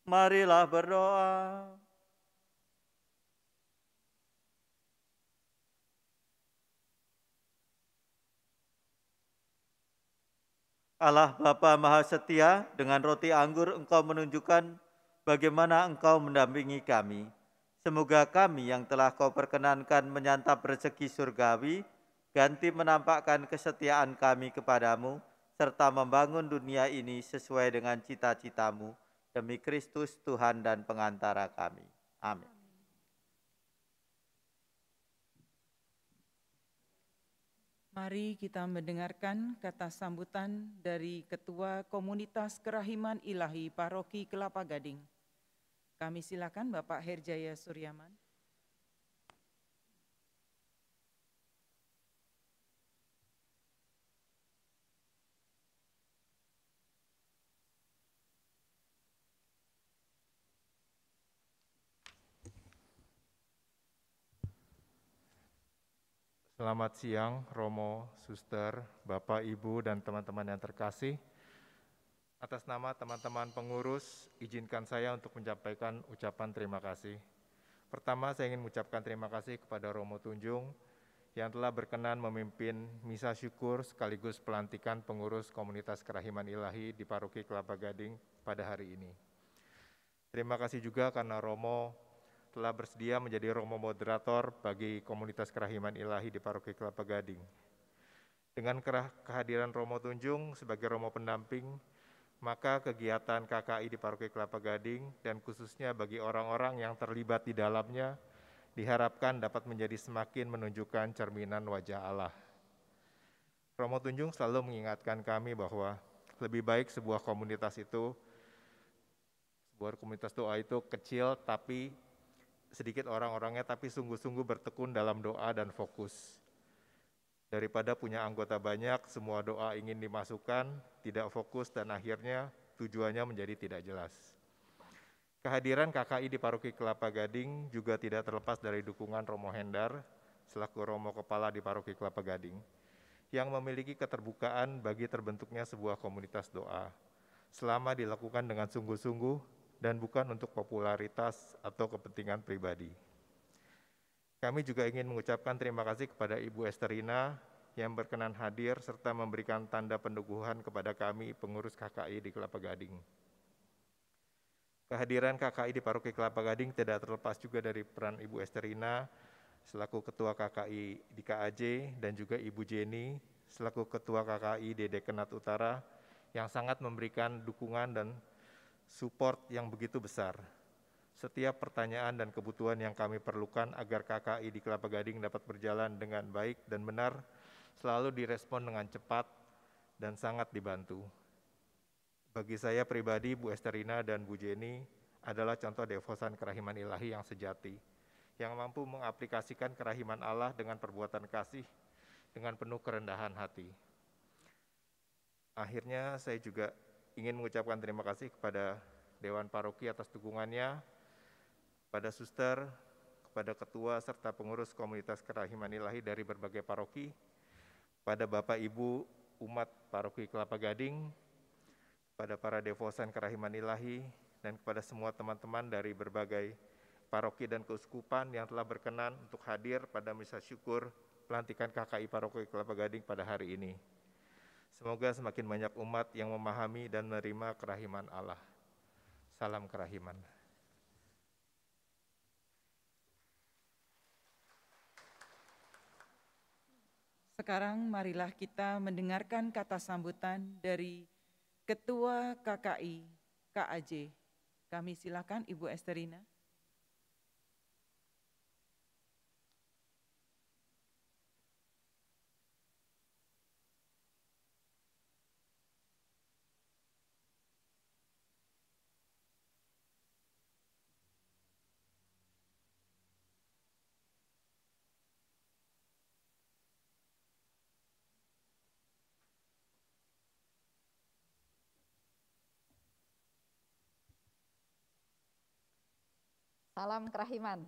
Marilah berdoa. Allah Bapa Maha Setia, dengan roti anggur Engkau menunjukkan bagaimana Engkau mendampingi kami. Semoga kami yang telah Kau perkenankan menyantap rezeki surgawi, ganti menampakkan kesetiaan kami kepadamu, serta membangun dunia ini sesuai dengan cita-citamu, demi Kristus Tuhan dan pengantara kami. Amin. Mari kita mendengarkan kata sambutan dari Ketua Komunitas Kerahiman Ilahi Paroki Kelapa Gading. Kami silakan Bapak Herjaya Suryaman. Selamat siang, Romo, Suster, Bapak, Ibu, dan teman-teman yang terkasih. Atas nama teman-teman pengurus, izinkan saya untuk menyampaikan ucapan terima kasih. Pertama, saya ingin mengucapkan terima kasih kepada Romo Tunjung yang telah berkenan memimpin misa syukur sekaligus pelantikan pengurus Komunitas Kerahiman Ilahi di Paroki Kelapa Gading pada hari ini. Terima kasih juga karena Romo telah bersedia menjadi Romo Moderator bagi Komunitas Kerahiman Ilahi di Paroki Kelapa Gading. Dengan kehadiran Romo Tunjung sebagai Romo pendamping, maka kegiatan KKI di Paroki Kelapa Gading dan khususnya bagi orang-orang yang terlibat di dalamnya diharapkan dapat menjadi semakin menunjukkan cerminan wajah Allah. Romo Tunjung selalu mengingatkan kami bahwa lebih baik sebuah komunitas doa itu kecil tapi sedikit orang-orangnya tapi sungguh-sungguh bertekun dalam doa dan fokus. Daripada punya anggota banyak, semua doa ingin dimasukkan, tidak fokus dan akhirnya tujuannya menjadi tidak jelas. Kehadiran KKI di Paroki Kelapa Gading juga tidak terlepas dari dukungan Romo Hendar selaku Romo Kepala di Paroki Kelapa Gading yang memiliki keterbukaan bagi terbentuknya sebuah komunitas doa selama dilakukan dengan sungguh-sungguh dan bukan untuk popularitas atau kepentingan pribadi. Kami juga ingin mengucapkan terima kasih kepada Ibu Esterina yang berkenan hadir serta memberikan tanda pendukungan kepada kami pengurus KKI di Kelapa Gading. Kehadiran KKI di Paroki Kelapa Gading tidak terlepas juga dari peran Ibu Esterina selaku Ketua KKI di KAJ dan juga Ibu Jenny selaku Ketua KKI di Dekenat Utara yang sangat memberikan dukungan dan support yang begitu besar. Setiap pertanyaan dan kebutuhan yang kami perlukan agar KKI di Kelapa Gading dapat berjalan dengan baik dan benar, selalu direspon dengan cepat dan sangat dibantu. Bagi saya pribadi, Bu Esterina dan Bu Jenny adalah contoh devosan kerahiman ilahi yang sejati, yang mampu mengaplikasikan kerahiman Allah dengan perbuatan kasih, dengan penuh kerendahan hati. Akhirnya saya juga ingin mengucapkan terima kasih kepada Dewan Paroki atas dukungannya, kepada suster, kepada ketua serta pengurus Komunitas Kerahiman Ilahi dari berbagai paroki, kepada Bapak Ibu umat Paroki Kelapa Gading, kepada para devosan Kerahiman Ilahi, dan kepada semua teman-teman dari berbagai paroki dan keuskupan yang telah berkenan untuk hadir pada misa syukur pelantikan KKI Paroki Kelapa Gading pada hari ini. Semoga semakin banyak umat yang memahami dan menerima kerahiman Allah. Salam kerahiman. Sekarang marilah kita mendengarkan kata sambutan dari Ketua KKI KAJ. Kami silakan Ibu Esterina. Salam kerahiman.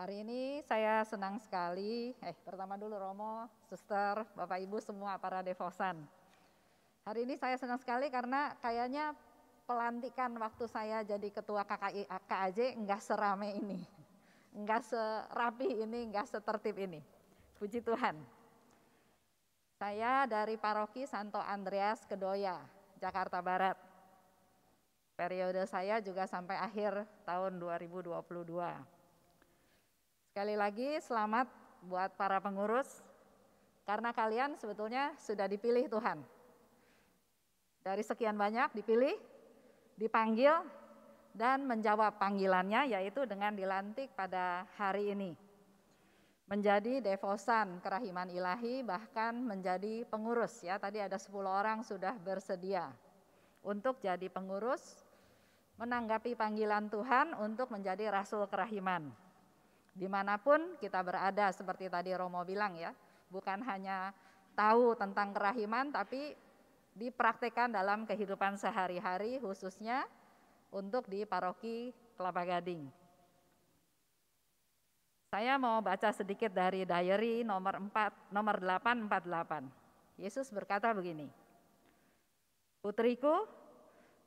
Hari ini saya senang sekali, pertama dulu Romo, Suster, Bapak Ibu semua para devosan. Hari ini saya senang sekali karena kayaknya pelantikan waktu saya jadi ketua KAJ enggak serame ini, enggak serapi ini, enggak setertib ini. Puji Tuhan. Saya dari Paroki Santo Andreas Kedoya, Jakarta Barat. Periode saya juga sampai akhir tahun 2022. Sekali lagi selamat buat para pengurus, karena kalian sebetulnya sudah dipilih Tuhan. Dari sekian banyak dipilih, dipanggil, dan menjawab panggilannya, yaitu dengan dilantik pada hari ini. Menjadi devosan Kerahiman Ilahi, bahkan menjadi pengurus. Ya, tadi ada 10 orang sudah bersedia untuk jadi pengurus, menanggapi panggilan Tuhan untuk menjadi Rasul Kerahiman. Dimanapun kita berada, seperti tadi Romo bilang ya, bukan hanya tahu tentang kerahiman, tapi dipraktekkan dalam kehidupan sehari-hari, khususnya untuk di Paroki Kelapa Gading. Saya mau baca sedikit dari diary nomor 848. Yesus berkata begini, "Putriku,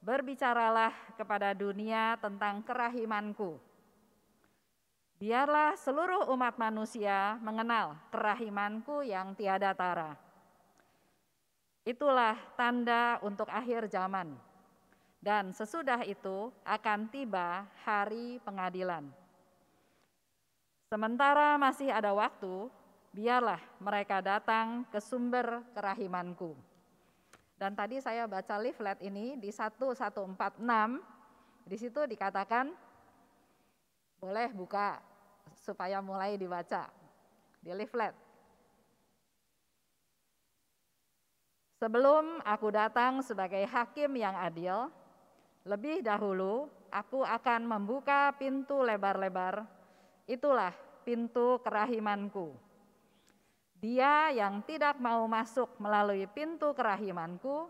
berbicaralah kepada dunia tentang kerahimanku. Biarlah seluruh umat manusia mengenal kerahimanku yang tiada tara. Itulah tanda untuk akhir zaman, dan sesudah itu akan tiba hari pengadilan. Sementara masih ada waktu, biarlah mereka datang ke sumber kerahimanku." Dan tadi saya baca leaflet ini di 1146, di situ dikatakan, boleh buka supaya mulai dibaca di leaflet. "Sebelum aku datang sebagai hakim yang adil, lebih dahulu aku akan membuka pintu lebar-lebar. Itulah pintu kerahimanku. Dia yang tidak mau masuk melalui pintu kerahimanku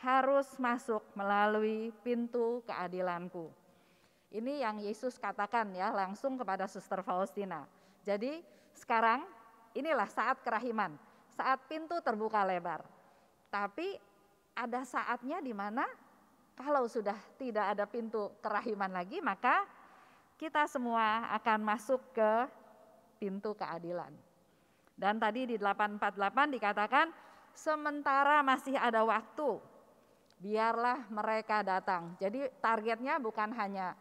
harus masuk melalui pintu keadilanku." Ini yang Yesus katakan ya langsung kepada Suster Faustina. Jadi sekarang inilah saat kerahiman, saat pintu terbuka lebar. Tapi ada saatnya di mana kalau sudah tidak ada pintu kerahiman lagi, maka kita semua akan masuk ke pintu keadilan. Dan tadi di 848 dikatakan, sementara masih ada waktu, biarlah mereka datang. Jadi targetnya bukan hanya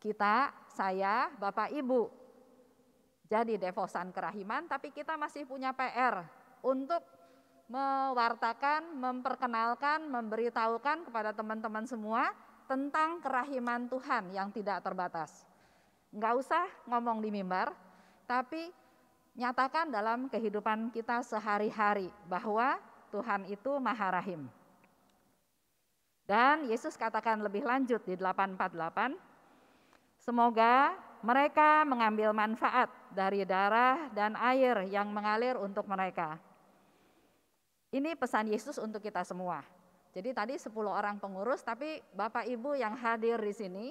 kita, saya, Bapak Ibu jadi devosan kerahiman, tapi kita masih punya PR untuk mewartakan, memperkenalkan, memberitahukan kepada teman-teman semua tentang kerahiman Tuhan yang tidak terbatas. Enggak usah ngomong di mimbar, tapi nyatakan dalam kehidupan kita sehari-hari bahwa Tuhan itu Maha Rahim. Dan Yesus katakan lebih lanjut di 848, "Semoga mereka mengambil manfaat dari darah dan air yang mengalir untuk mereka." Ini pesan Yesus untuk kita semua. Jadi tadi 10 orang pengurus, tapi Bapak Ibu yang hadir di sini,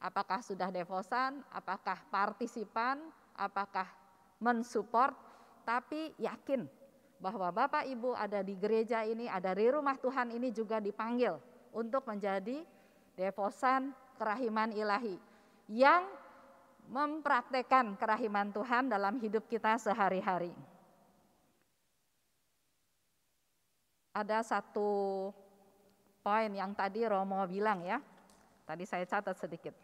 apakah sudah devosan, apakah partisipan, apakah mensupport, tapi yakin bahwa Bapak Ibu ada di gereja ini, ada di rumah Tuhan ini juga dipanggil untuk menjadi devosan kerahiman ilahi yang mempraktekkan kerahiman Tuhan dalam hidup kita sehari-hari. Ada satu poin yang tadi Romo bilang ya, tadi saya catat sedikit.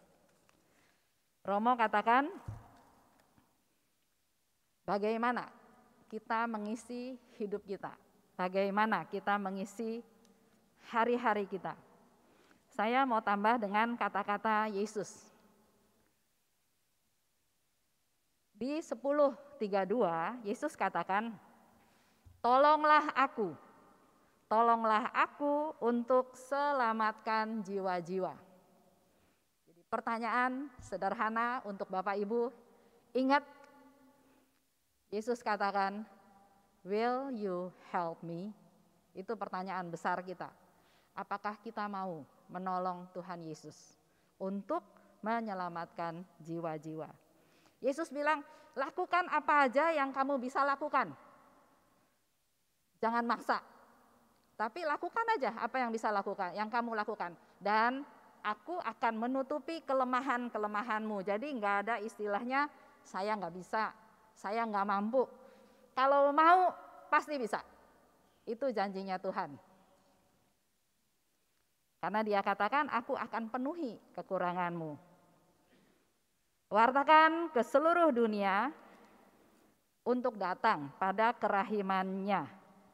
Romo katakan, bagaimana kita mengisi hidup kita, bagaimana kita mengisi hari-hari kita. Saya mau tambah dengan kata-kata Yesus. Di 10:32 Yesus katakan, tolonglah aku untuk selamatkan jiwa-jiwa. Jadi pertanyaan sederhana untuk Bapak Ibu, ingat Yesus katakan, will you help me? Itu pertanyaan besar kita. Apakah kita mau menolong Tuhan Yesus untuk menyelamatkan jiwa-jiwa? Yesus bilang, lakukan apa aja yang kamu bisa lakukan. Jangan maksa, tapi lakukan aja apa yang bisa lakukan, yang kamu lakukan. Dan aku akan menutupi kelemahan-kelemahanmu. Jadi nggak ada istilahnya saya nggak bisa, saya nggak mampu. Kalau mau pasti bisa. Itu janjinya Tuhan. Karena Dia katakan, aku akan penuhi kekuranganmu. Wartakan ke seluruh dunia untuk datang pada kerahimannya,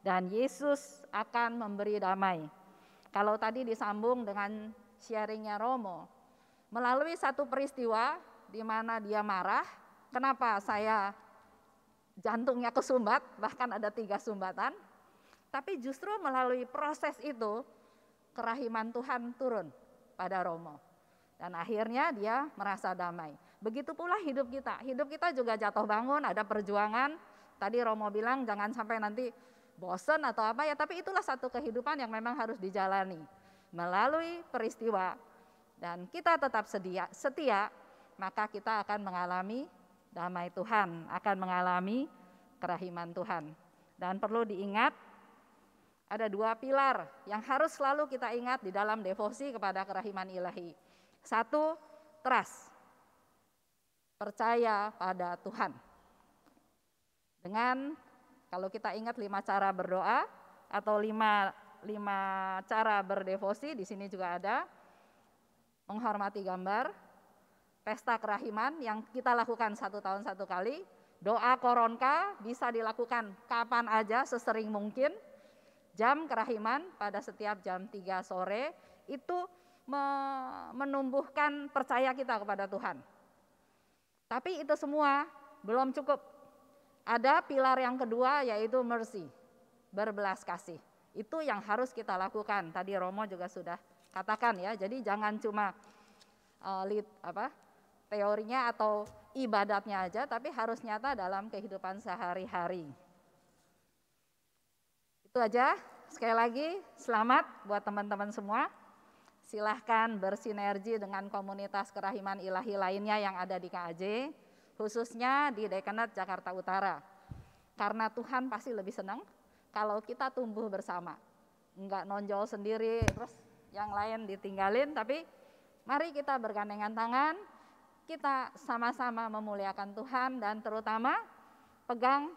dan Yesus akan memberi damai. Kalau tadi disambung dengan sharingnya Romo, melalui satu peristiwa di mana dia marah, kenapa saya jantungnya kesumbat, bahkan ada 3 sumbatan, tapi justru melalui proses itu kerahiman Tuhan turun pada Romo. Dan akhirnya dia merasa damai. Begitu pula hidup kita. Hidup kita juga jatuh bangun, ada perjuangan. Tadi Romo bilang jangan sampai nanti bosen atau apa ya, tapi itulah satu kehidupan yang memang harus dijalani. Melalui peristiwa dan kita tetap setia, maka kita akan mengalami damai Tuhan, akan mengalami kerahiman Tuhan. Dan perlu diingat, ada 2 pilar yang harus selalu kita ingat di dalam devosi kepada kerahiman ilahi. 1, trust, percaya pada Tuhan. Dengan, kalau kita ingat 5 cara berdoa atau 5 cara berdevosi, di sini juga ada menghormati gambar, pesta kerahiman yang kita lakukan 1 tahun 1 kali, doa koronka bisa dilakukan kapan aja sesering mungkin, jam kerahiman pada setiap jam 3 sore, itu menumbuhkan percaya kita kepada Tuhan. Tapi itu semua belum cukup. Ada pilar yang kedua yaitu mercy, berbelas kasih. Itu yang harus kita lakukan. Tadi Romo juga sudah katakan ya. Jadi jangan cuma teorinya atau ibadatnya aja, tapi harus nyata dalam kehidupan sehari-hari. Itu aja. Sekali lagi selamat buat teman-teman semua. Silahkan bersinergi dengan komunitas kerahiman ilahi lainnya yang ada di KAJ, khususnya di Dekanat Jakarta Utara. Karena Tuhan pasti lebih senang kalau kita tumbuh bersama. Enggak nonjol sendiri, terus yang lain ditinggalin, tapi mari kita bergandengan tangan, kita sama-sama memuliakan Tuhan dan terutama pegang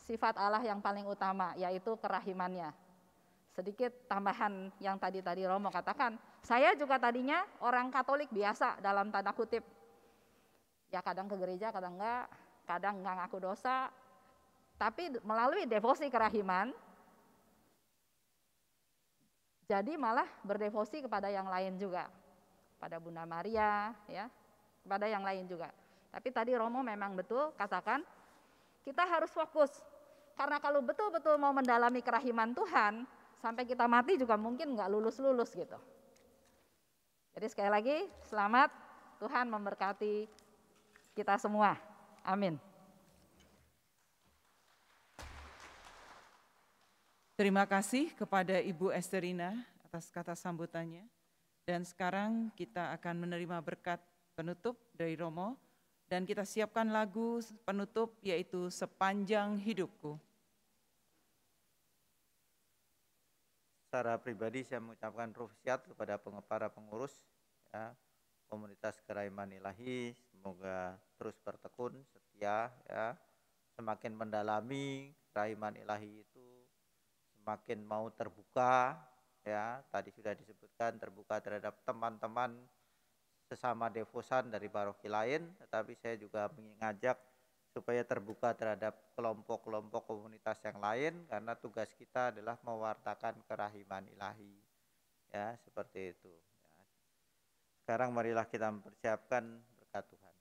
sifat Allah yang paling utama, yaitu kerahimannya. Sedikit tambahan yang tadi Romo katakan, saya juga tadinya orang Katolik biasa dalam tanda kutip. Ya kadang ke gereja, kadang enggak ngaku dosa. Tapi melalui devosi kerahiman, jadi malah berdevosi kepada yang lain juga. Pada Bunda Maria, ya, kepada yang lain juga. Tapi tadi Romo memang betul katakan, kita harus fokus. Karena kalau betul-betul mau mendalami kerahiman Tuhan, sampai kita mati juga mungkin nggak lulus-lulus gitu. Jadi sekali lagi, selamat, Tuhan memberkati kita semua. Amin. Terima kasih kepada Ibu Esterina atas kata sambutannya. Dan sekarang kita akan menerima berkat penutup dari Romo. Dan kita siapkan lagu penutup yaitu Sepanjang Hidupku. Secara pribadi saya mengucapkan ruh syat kepada para pengurus ya, komunitas kerahiman ilahi, semoga terus bertekun setia ya, semakin mendalami kerahiman ilahi itu semakin mau terbuka ya, tadi sudah disebutkan terbuka terhadap teman-teman sesama devosan dari paroki lain, tetapi saya juga mengajak supaya terbuka terhadap kelompok-kelompok komunitas yang lain, karena tugas kita adalah mewartakan kerahiman ilahi ya, seperti itu ya. Sekarang marilah kita mempersiapkan berkat Tuhan.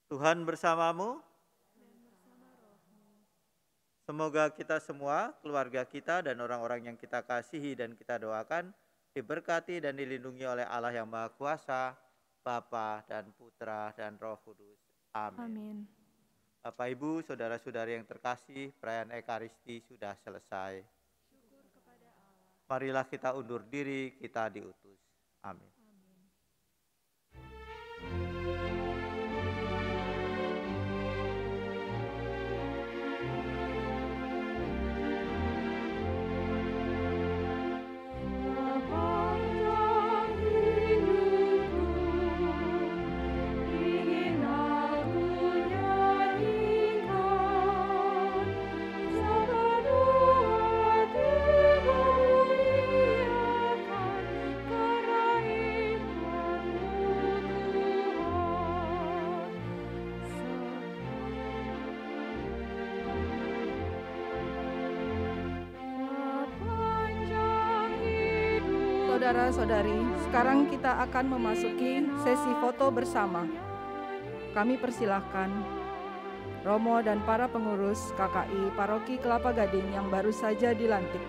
Tuhan bersamamu, semoga kita semua, keluarga kita dan orang-orang yang kita kasihi dan kita doakan diberkati dan dilindungi oleh Allah yang Maha Kuasa, Bapa dan Putra dan Roh Kudus. Amin. Amin. Bapak, Ibu, saudara-saudari yang terkasih, perayaan Ekaristi sudah selesai. Syukur kepada Allah. Marilah kita undur diri, kita diutus. Amin. Amin. saudara-saudari, sekarang kita akan memasuki sesi foto bersama. Kami persilahkan Romo dan para pengurus KKI Paroki Kelapa Gading yang baru saja dilantik.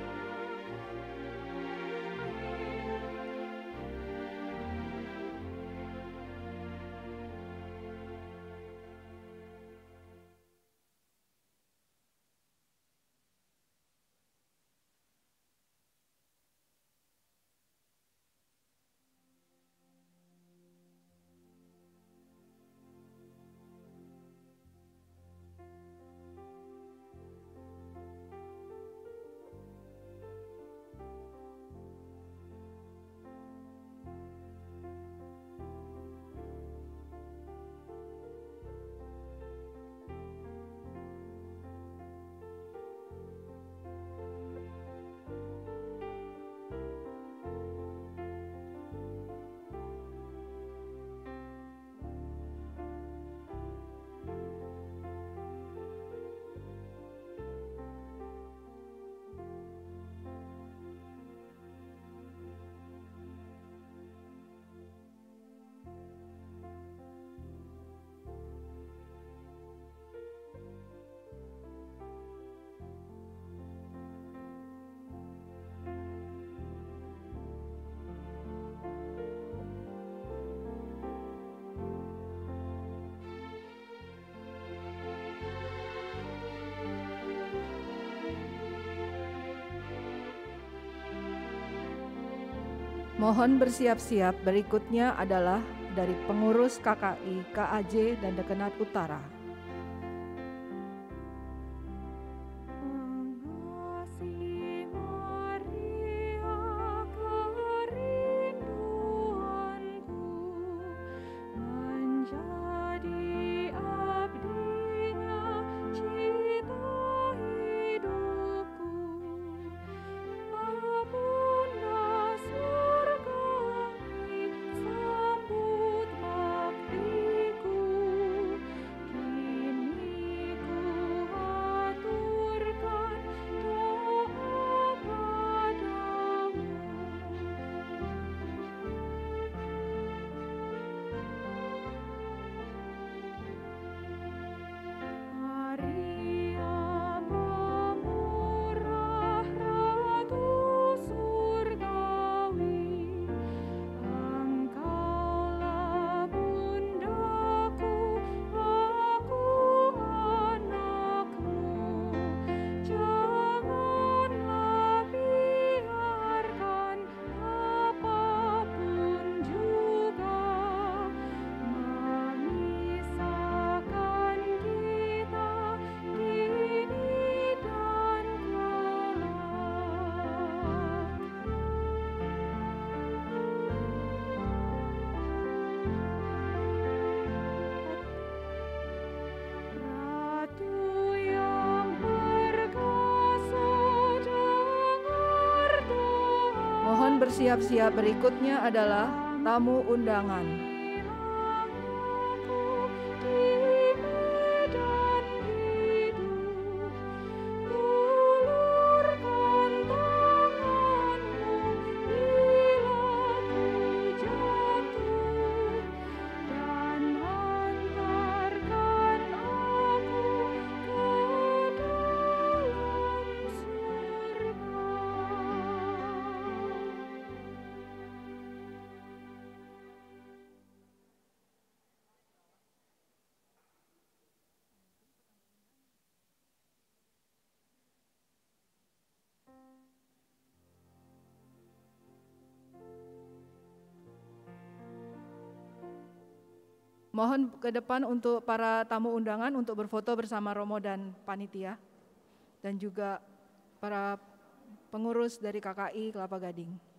Mohon bersiap-siap, berikutnya adalah dari pengurus KKI, KAJ, dan Dekenat Utara. Mohon bersiap-siap, berikutnya adalah tamu undangan. Mohon ke depan untuk para tamu undangan untuk berfoto bersama Romo dan panitia, dan juga para pengurus dari KKI Kelapa Gading.